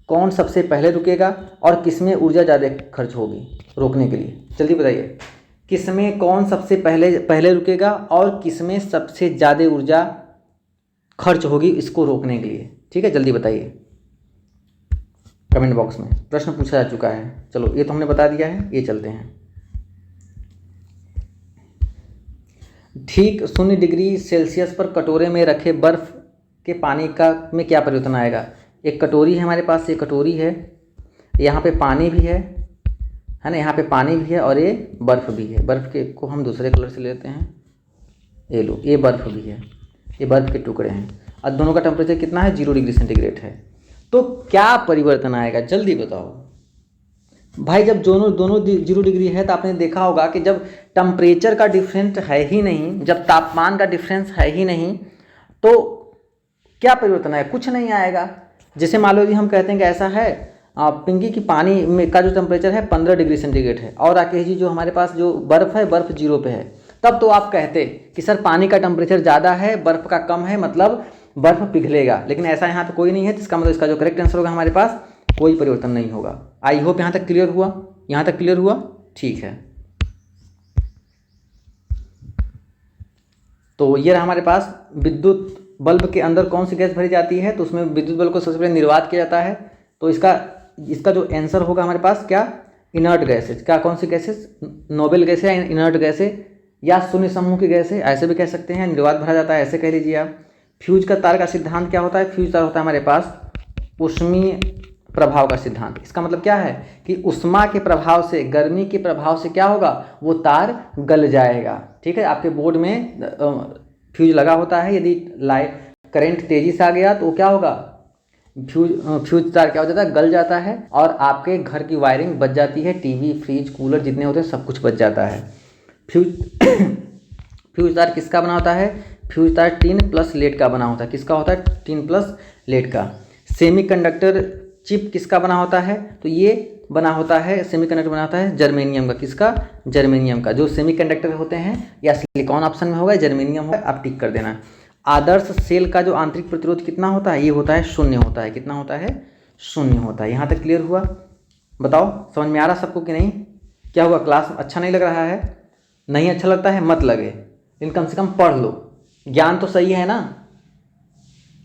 कौन सबसे पहले रुकेगा और किसमें ऊर्जा ज़्यादा खर्च होगी रोकने के लिए? जल्दी बताइए, किसमें कौन सबसे पहले रुकेगा और किसमें सबसे ज़्यादा ऊर्जा खर्च होगी इसको रोकने के लिए? ठीक है, जल्दी बताइए कमेंट बॉक्स में। प्रश्न पूछा जा चुका है, चलो ये तो हमने बता दिया है, ये चलते हैं। ठीक 0 डिग्री सेल्सियस पर कटोरे में रखे बर्फ के पानी का में क्या परिवर्तन आएगा? एक कटोरी है हमारे पास, ये कटोरी है, यहाँ पे पानी भी है ना, यहाँ पे पानी भी है और ये बर्फ़ भी है। बर्फ़ के को हम दूसरे कलर से लेते हैं, ये लो, ये बर्फ़ भी है, ये बर्फ़ के टुकड़े हैं, और दोनों का टेम्परेचर कितना है? 0 डिग्री सेंटीग्रेड है। तो क्या परिवर्तन आएगा? जल्दी बताओ भाई। जब दोनों 0 डिग्री है तो आपने देखा होगा कि जब टेम्परेचर का डिफरेंस है ही नहीं, जब तापमान का डिफरेंस है ही नहीं, तो क्या परिवर्तन आएगा? कुछ नहीं आएगा। जैसे मान लो जी हम कहते हैं कि ऐसा है, पिंकी की पानी में का जो टेम्परेचर है 15 डिग्री सेंटीग्रेड है, और राकेश जी जो हमारे पास जो बर्फ़ है, बर्फ़ 0 पे है, तब तो आप कहते कि सर पानी का टेम्परेचर ज़्यादा है, बर्फ़ का कम है, मतलब बर्फ पिघलेगा, लेकिन ऐसा यहाँ पे कोई नहीं है, जिसका मतलब इसका जो करेक्ट आंसर होगा हमारे पास कोई परिवर्तन नहीं होगा। आई होप यहाँ तक क्लियर हुआ, यहाँ तक क्लियर हुआ, ठीक है। तो ये रहा हमारे पास विद्युत बल्ब के अंदर कौन सी गैस भरी जाती है, तो उसमें विद्युत बल्ब को सबसे पहले निर्वात किया जाता है। तो इसका जो आंसर होगा हमारे पास क्या, इनर्ट गैसेज। क्या कौन सी गैसेज, नोबेल गैस है, इनर्ट गैस है, या शून्य समूह की गैस है, ऐसे भी कह सकते हैं। निर्वात भरा जाता है, ऐसे कह लीजिए आप। फ्यूज का तार का सिद्धांत क्या होता है, फ्यूज तार होता है हमारे पास ऊष्मीय प्रभाव का सिद्धांत। इसका मतलब क्या है कि उष्मा के प्रभाव से, गर्मी के प्रभाव से क्या होगा, वो तार गल जाएगा। ठीक है, आपके बोर्ड में फ्यूज लगा होता है, यदि लाइट करंट तेजी से आ गया तो क्या होगा, फ्यूज तार क्या हो जाता है, गल जाता है, और आपके घर की वायरिंग बच जाती है। टीवी, फ्रिज, कूलर जितने होते हैं सब कुछ बच जाता है। फ्यूज तार किसका बना होता है, फ्यूज तार टिन प्लस लेड का बना होता है। किसका होता है, टिन प्लस लेड का। सेमीकंडक्टर चिप किसका बना होता है, तो ये बना होता है, सेमीकंडक्टर बना होता है जर्मेनियम का। किसका, जर्मेनियम का। जो सेमीकंडक्टर होते हैं या सिलिकॉन ऑप्शन में होगा, जर्मेनियम होगा, आप टिक कर देना। आदर्श सेल का जो आंतरिक प्रतिरोध कितना होता है, ये होता है 0 होता है। कितना होता है, 0 होता है। यहाँ तक क्लियर हुआ, बताओ समझ में आ रहा सबको कि नहीं। क्या हुआ, क्लास अच्छा नहीं लग रहा है, नहीं अच्छा लगता है मत लगे, लेकिन कम से कम पढ़ लो, ज्ञान तो सही है ना।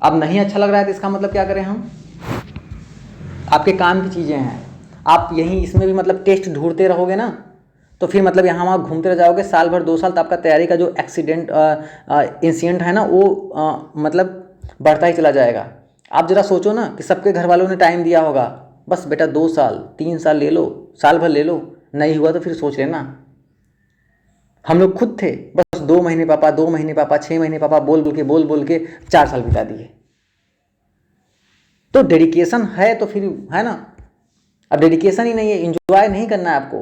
अब नहीं अच्छा लग रहा है तो इसका मतलब क्या करें हम, आपके काम की चीज़ें हैं, आप यहीं इसमें भी मतलब टेस्ट ढूंढते रहोगे ना, तो फिर मतलब यहाँ वहाँ घूमते रह जाओगे साल भर 2 साल, तो आपका तैयारी का जो इंसिडेंट है ना वो मतलब बढ़ता ही चला जाएगा। आप जरा सोचो ना कि सबके घर वालों ने टाइम दिया होगा, बस बेटा 2 साल 3 साल ले लो, साल भर ले लो, नहीं हुआ तो फिर सोच लेना। हम लोग खुद थे, बस 2 महीने पापा, 2 महीने पापा, 6 महीने पापा बोल बोल के 4 साल बिता दिए। तो डेडिकेशन है तो फिर है ना। अब डेडिकेशन ही नहीं है, एंजॉय नहीं करना है आपको।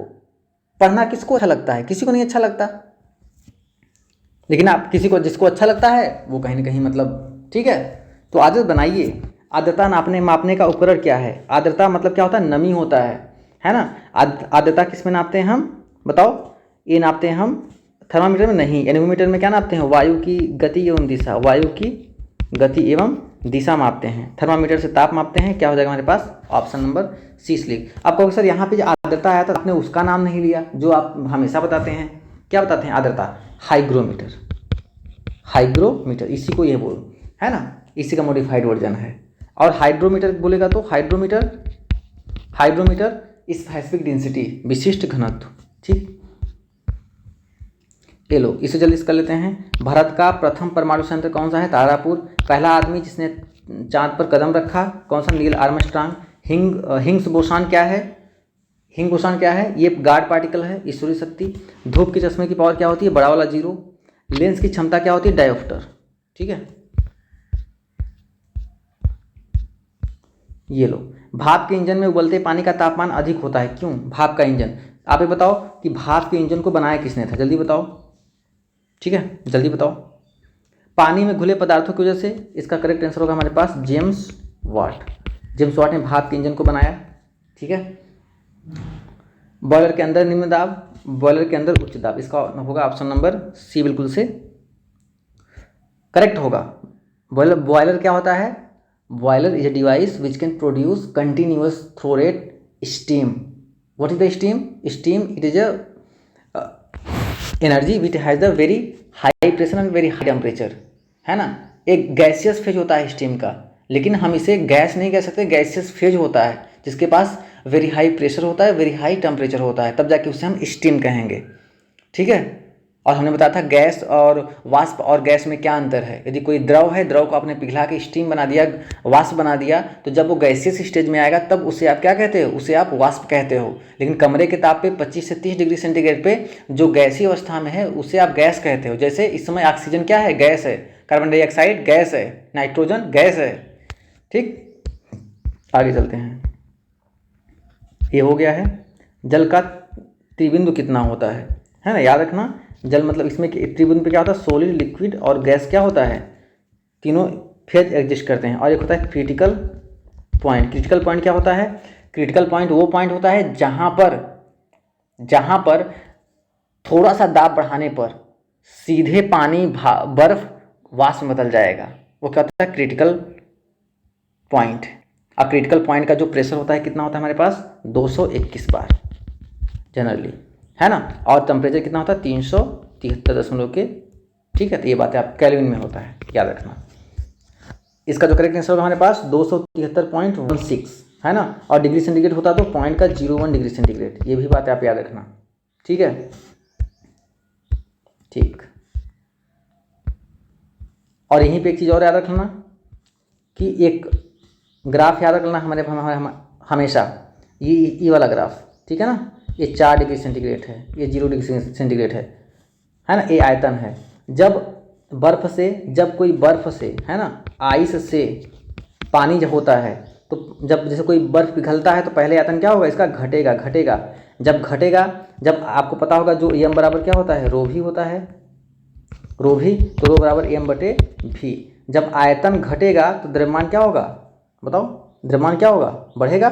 पढ़ना किसको अच्छा लगता है, किसी को नहीं अच्छा लगता, लेकिन आप किसी को, जिसको अच्छा लगता है वो कहीं ना कहीं मतलब ठीक है। तो आदत बनाइए। आर्द्रता नापने मापने का उपकरण क्या है, आर्द्रता मतलब क्या होता है, नमी होता है ना। आर्द्रता किस में नापते हैं हम, बताओ। ये नापते हैं हम थर्मामीटर में नहीं, एनेमोमीटर में क्या नापते हैं, वायु की गति एवं दिशा, वायु की गति एवं दिशा मापते हैं। थर्मामीटर से ताप मापते हैं। क्या हो जाएगा हमारे पास, ऑप्शन नंबर सी स्लिप। आपको सर यहाँ पे जो आर्द्रता आया था आपने उसका नाम नहीं लिया जो आप हमेशा बताते हैं। क्या बताते हैं आर्द्रता, हाइग्रोमीटर। हाइग्रोमीटर इसी को ये बोल है ना, इसी का मॉडिफाइड वर्जन है। और हाइड्रोमीटर बोलेगा तो हाइड्रोमीटर स्पेसिफिक डेंसिटी, विशिष्ट घनत्व। ठीक, ये लो इसे जल्दी से कर लेते हैं। भारत का प्रथम परमाणु संयंत्र कौन सा है, तारापुर। पहला आदमी जिसने चांद पर कदम रखा कौन सा, नील आर्मस्ट्रांग। हिंग्स बोसान क्या है, हिंग बोसान क्या है, ये गार्ड पार्टिकल है, ईश्वरीय शक्ति। धूप के चश्मे की पावर क्या होती है, बड़ा वाला 0। लेंस की क्षमता क्या होती है, डायोप्टर। ठीक है, ये लो। भाप के इंजन में उबलते पानी का तापमान अधिक होता है, क्यों। भाप का इंजन, आप ये बताओ कि भाप के इंजन को बनाया किसने था, जल्दी बताओ। ठीक है, जल्दी बताओ। पानी में घुले पदार्थों की वजह से, इसका करेक्ट आंसर होगा हमारे पास जेम्स वाट। जेम्स वाट ने भाप के इंजन को बनाया। ठीक है, बॉयलर के अंदर निम्न दाब, बॉयलर के अंदर उच्च दाब, इसका होगा ऑप्शन नंबर सी बिल्कुल से करेक्ट होगा। बॉयलर क्या होता है, boiler is a device which can produce continuous throw rate steam. What is the steam, steam it is a energy which has the very high pressure and very high temperature, है ना। एक gaseous phase होता है steam का, लेकिन हम इसे gas नहीं कह सकते, गैसियस फेज होता है जिसके पास वेरी हाई प्रेशर होता है, वेरी हाई टेम्परेचर होता है, तब जाके उसे हम स्टीम कहेंगे। ठीक है, और हमने बताया था गैस और वाष्प और गैस में क्या अंतर है। यदि कोई द्रव है, द्रव को आपने पिघला के स्टीम बना दिया, वाष्प बना दिया, तो जब वो गैसियस स्टेज में आएगा तब उसे आप क्या कहते हो, उसे आप वाष्प कहते हो। लेकिन कमरे के ताप पे 25 से 30 डिग्री सेंटीग्रेड पे जो गैसीय अवस्था में है उसे आप गैस कहते हो। जैसे इस समय ऑक्सीजन क्या है, गैस है, कार्बन डाइऑक्साइड गैस है, नाइट्रोजन गैस है। ठीक, आगे चलते हैं। ये हो गया है। जल का त्रिबिंदु कितना होता है ना, याद रखना। जल मतलब इसमें त्रिबिंदु पे क्या होता है, सॉलिड, लिक्विड और गैस क्या होता है, तीनों फेज एग्जिस्ट करते हैं। और एक होता है क्रिटिकल पॉइंट। क्रिटिकल पॉइंट क्या होता है, क्रिटिकल पॉइंट वो पॉइंट होता है जहाँ पर थोड़ा सा दाब बढ़ाने पर सीधे पानी बर्फ वाष्प में बदल जाएगा। वो क्या होता है, क्रिटिकल पॉइंट। अब क्रिटिकल पॉइंट का जो प्रेशर होता है कितना होता है हमारे पास, 221 बार जनरली, है ना। और टेम्परेचर कितना होता है, 373 के, ठीक है। तो ये बातें आप केल्विन में होता है, याद रखना। इसका जो करेक्ट आंसर होगा हमारे पास 273.16, है ना। और डिग्री सेंटीग्रेड होता तो पॉइंट का 01 डिग्री सेंटीग्रेड, ये भी बातें आप याद रखना, ठीक है। ठीक, और यहीं पे एक चीज़ और याद रखना कि एक ग्राफ याद रखना हमारे हमेशा, ये वाला ग्राफ, ठीक है ना। ये 4 डिग्री सेंटीग्रेड है, ये 0 डिग्री सेंटीग्रेड है ना। ये आयतन है। जब कोई बर्फ़ से, है ना, आइस से पानी जब होता है, तो जब जैसे कोई बर्फ़ पिघलता है तो पहले आयतन क्या होगा इसका, घटेगा। जब घटेगा, जब आपको पता होगा जो एम बराबर क्या होता है, रो भी होता है, रो भी, तो रो बराबर एम बटे भी। जब आयतन घटेगा तो द्रव्यमान क्या होगा, बताओ, द्रव्यमान क्या होगा, बढ़ेगा,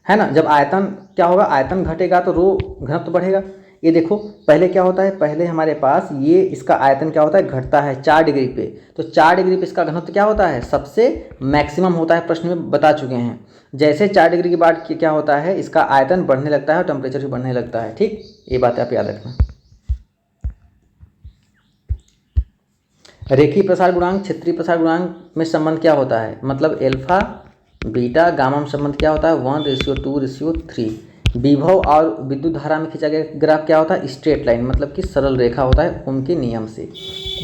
है ना। जब आयतन क्या होगा, आयतन घटेगा तो रो घनत्व बढ़ेगा। ये देखो पहले क्या होता है, पहले हमारे पास ये इसका आयतन क्या होता है, घटता है 4 डिग्री पे, तो 4 डिग्री पे इसका घनत्व क्या होता है, सबसे मैक्सिमम होता है, प्रश्न में बता चुके हैं। जैसे 4 डिग्री के बाद क्या होता है, इसका आयतन बढ़ने लगता है और टेम्परेचर भी बढ़ने लगता है, ठीक। ये बात आप याद रखना। रेखीय प्रसार गुणांक क्षेत्रीय प्रसार गुणांक में संबंध क्या होता है, मतलब एल्फा बीटा गामा में संबंध क्या होता है, 1:2:3। विभव और विद्युत धारा में खींचा गया ग्राफ क्या होता है, स्ट्रेट लाइन, मतलब कि सरल रेखा होता है ओम के नियम से।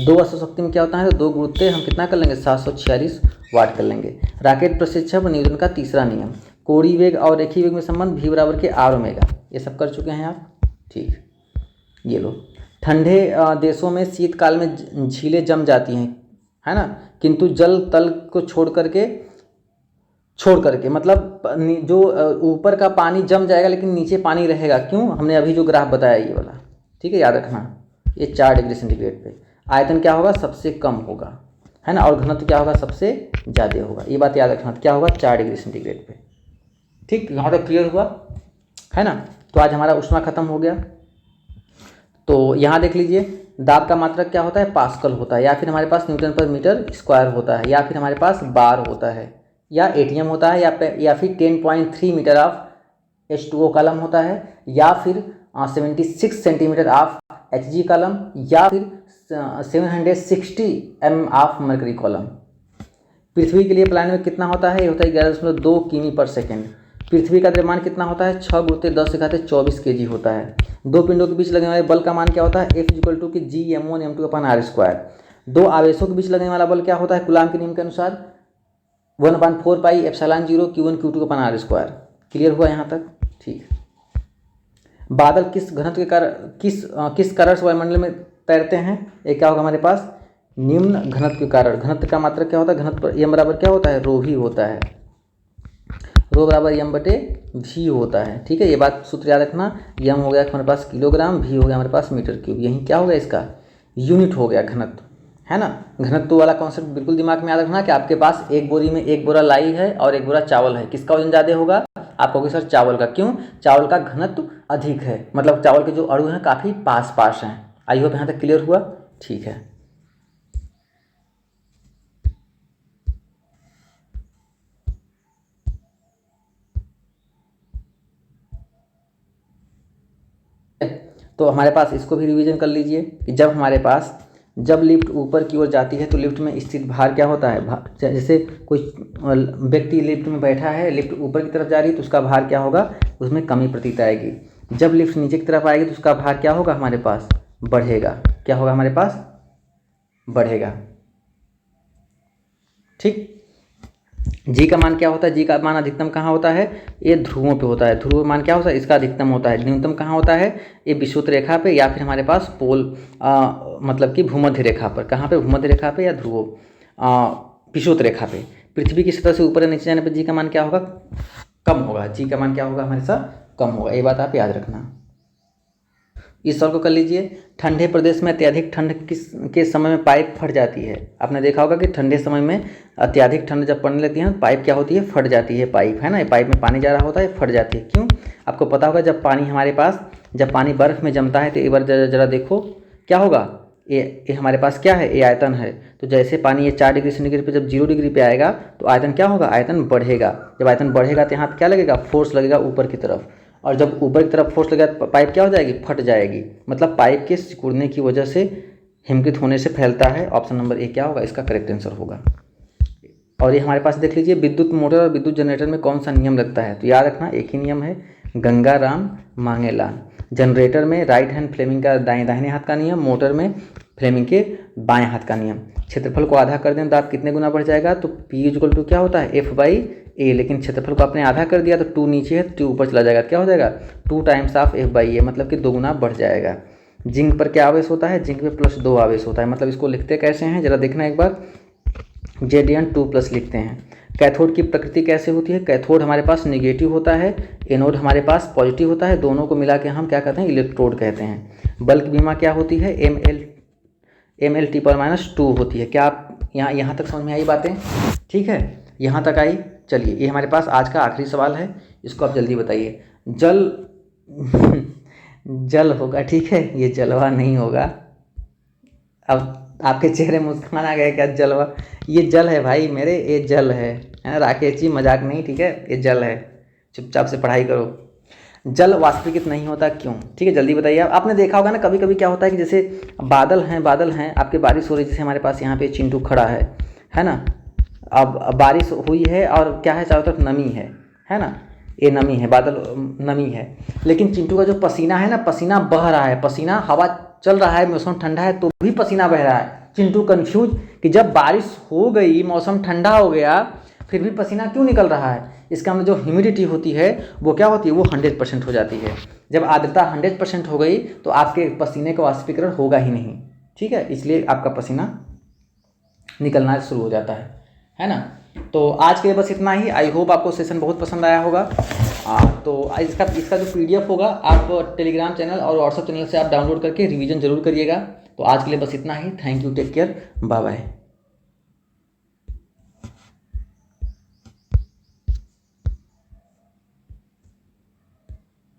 2 अश्व शक्ति में क्या होता है, 2 गुरुत्व हम कितना कर लेंगे, 746 वाट कर लेंगे। राकेट प्रक्षेपण न्यूटन का तीसरा नियम। कोणीय वेग और रेखीय वेग में संबंध v बराबर के r ओमेगा, ये सब कर चुके हैं आप, ठीक। ये लो, ठंडे देशों में शीतकाल में झीलें जम जाती हैं, है ना, किंतु जल तल को छोड़ करके मतलब जो ऊपर का पानी जम जाएगा लेकिन नीचे पानी रहेगा, क्यों, हमने अभी जो ग्राफ बताया ये वाला, ठीक है, याद रखना। ये 4 डिग्री सेंटीग्रेड पे आयतन क्या होगा, सबसे कम होगा, है ना, और घनत्व क्या होगा, सबसे ज़्यादा होगा। ये बात याद रखना, क्या होगा, 4 डिग्री सेंटीग्रेड पे, ठीक। यहाँ तक क्लियर हुआ, है ना। तो आज हमारा ऊष्मा खत्म हो गया। तो यहाँ देख लीजिए, दाब का मात्रक क्या होता है, पास्कल होता है, या फिर हमारे पास न्यूटन पर मीटर स्क्वायर होता है, या फिर हमारे पास बार होता है, या एटीएम होता है, या फिर 10.3 मीटर ऑफ H2O कॉलम होता है, या फिर 76 सेंटीमीटर ऑफ Hg कॉलम, या फिर 760 ऑफ मरकरी कॉलम। पृथ्वी के लिए प्लान में कितना होता है, ये होता है 11.2 किमी पर सेकेंड। पृथ्वी का द्रव्यमान कितना होता है, 6 × 10⁻24 kg होता है। दो पिंडों के बीच लगने वाले बल का मान क्या होता है, F = G m1m2/r²। दो आवेशों के बीच लगने वाला बल क्या होता है, कूलाम के नियम के अनुसार 1/4πε0 q1 q2/r²। क्लियर हुआ यहाँ तक, ठीक। बादल किस घनत्व के कारण किस कारण से वायुमंडल में तैरते हैं, ये क्या होगा हमारे पास, निम्न घनत्व के कारण। घनत्व का मात्रक क्या होता है, घनत्व एम बराबर क्या होता है, रो ही होता है, रो बराबर एम बटे भी होता है, ठीक है। ये बात सूत्र याद रखना, एम हो गया हमारे पास किलोग्राम, भी हो गया हमारे पास मीटर क्यूब, यही क्या हो गया इसका यूनिट हो गया घनत्व, है ना। घनत्व वाला कॉन्सेप्ट बिल्कुल दिमाग में याद रखना कि आपके पास एक बोरी में एक बोरा लाई है और एक बोरा चावल है, किसका वजन ज़्यादा होगा, आप कहोगे सर चावल का, क्यों, चावल का घनत्व अधिक है, मतलब चावल के जो अणु हैं काफ़ी पास हैं। आई होप यहाँ तक क्लियर हुआ, ठीक है। तो हमारे पास इसको भी रिवीजन कर लीजिए कि जब लिफ्ट ऊपर की ओर जाती है तो लिफ्ट में स्थित भार क्या होता है, जैसे कोई व्यक्ति लिफ्ट में बैठा है, लिफ्ट ऊपर की तरफ जा रही है तो उसका भार क्या होगा, उसमें कमी प्रतीत आएगी। जब लिफ्ट नीचे की तरफ आएगी तो उसका भार क्या होगा, हमारे पास बढ़ेगा, क्या होगा, हमारे पास बढ़ेगा, ठीक। जी का मान क्या होता है, जी का मान अधिकतम कहाँ होता है, ये ध्रुवों पे होता है। ध्रुव मान क्या होता है, इसका अधिकतम होता है। न्यूनतम कहाँ होता है, ये विषुवत रेखा पे, या फिर हमारे पास पोल मतलब कि भूमध्य रेखा पर। कहाँ पे, भूमध्य रेखा पे या ध्रुवों विषुवत रेखा पे। पृथ्वी की सतह से ऊपर या नीचे जाने पर जी का मान क्या होगा, कम होगा। जी का मान क्या होगा, हमारे साथ कम होगा, ये बात आप याद रखना। इस सवाल को कर लीजिए, ठंडे प्रदेश में अत्यधिक ठंड के समय में पाइप फट जाती है। आपने देखा होगा कि ठंडे समय में अत्यधिक ठंड जब पड़ने लगती है पाइप क्या होती है, फट जाती है पाइप, है ना। पाइप में पानी जा रहा होता है, फट जाती है, क्यों, आपको पता होगा जब पानी हमारे पास, जब पानी बर्फ़ में जमता है तो एक बार जरा देखो क्या होगा, ये हमारे पास क्या है, ये आयतन है। तो जैसे पानी ये 4 डिग्री सेंटीग्रेड पे जब 0 डिग्री पे आएगा तो आयतन क्या होगा, आयतन बढ़ेगा। जब आयतन बढ़ेगा तो यहाँ क्या लगेगा, फोर्स लगेगा ऊपर की तरफ, और जब ऊपर की तरफ फोर्स लगेगा तो पाइप क्या हो जाएगी, फट जाएगी। मतलब पाइप के सिकुड़ने की वजह से, हिमकृत होने से फैलता है। ऑप्शन नंबर ए क्या होगा, इसका करेक्ट आंसर होगा। और ये हमारे पास देख लीजिए, विद्युत मोटर और विद्युत जनरेटर में कौन सा नियम लगता है, तो याद रखना एक ही नियम है, गंगाराम मांगेलाल। जनरेटर में राइट हैंड फ्लेमिंग का दाहिने हाथ का नियम, मोटर में फ्लेमिंग के बाएं हाथ का नियम। क्षेत्रफल को आधा कर दें तो आप कितने गुना बढ़ जाएगा, तो P इक्वल टू क्या होता है, F/A। लेकिन क्षेत्रफल को आपने आधा कर दिया तो 2 नीचे है, 2 ऊपर चला जाएगा, क्या हो जाएगा 2 टाइम्स ऑफ F/A, मतलब कि 2 गुना बढ़ जाएगा। जिंक पर क्या आवेश होता है, जिंक पे +2 आवेश होता है। मतलब इसको लिखते कैसे हैं जरा देखना एक बार, Zn2+ लिखते हैं। कैथोड की प्रकृति कैसे होती है, कैथोड हमारे पास नेगेटिव होता है, एनोड हमारे पास पॉजिटिव होता है, दोनों को मिला के हम क्या कहते हैं, इलेक्ट्रोड कहते हैं। बल्क बीमा क्या होती है, Mlt/-2 होती है। क्या आप यहाँ तक समझ में आई बातें, ठीक है, यहाँ तक आई। चलिए ये हमारे पास आज का आखिरी सवाल है, इसको आप जल्दी बताइए। जल होगा, ठीक है, ये जलवा नहीं होगा। अब आपके चेहरे मुस्कान आ गया, क्या जलवा, ये जल है भाई मेरे, ये जल है ना, राकेश जी मजाक नहीं, ठीक है, ये जल है, चुपचाप से पढ़ाई करो। जल वाष्पीकृत नहीं होता क्यों, ठीक है, जल्दी बताइए। आपने देखा होगा ना, कभी कभी क्या होता है कि जैसे बादल हैं, आपके बारिश हो रही है, जैसे हमारे पास यहाँ पे चिंटू खड़ा है ना। अब बारिश हुई है और क्या है, चारों तरफ नमी है ना, ये नमी है, बादल नमी है, लेकिन चिंटू का जो पसीना है ना, पसीना बह रहा है, पसीना, हवा चल रहा है, मौसम ठंडा है तो भी पसीना बह रहा है। चिंटू कंफ्यूज कि जब बारिश हो गई, मौसम ठंडा हो गया, फिर भी पसीना क्यों निकल रहा है। इसका मतलब जो ह्यूमिडिटी होती है वो क्या होती है, वो 100% हो जाती है। जब आर्द्रता 100% हो गई तो आपके पसीने का वाष्पीकरण होगा ही नहीं, ठीक है, इसलिए आपका पसीना निकलना शुरू हो जाता है ना। तो आज के लिए बस इतना ही। आई होप आपको सेशन बहुत पसंद आया होगा। तो इसका जो PDF होगा आप टेलीग्राम चैनल और व्हाट्सएप चैनल से आप डाउनलोड करके रिवीजन जरूर करिएगा। तो आज के लिए बस इतना ही। Thank you, take care, bye bye.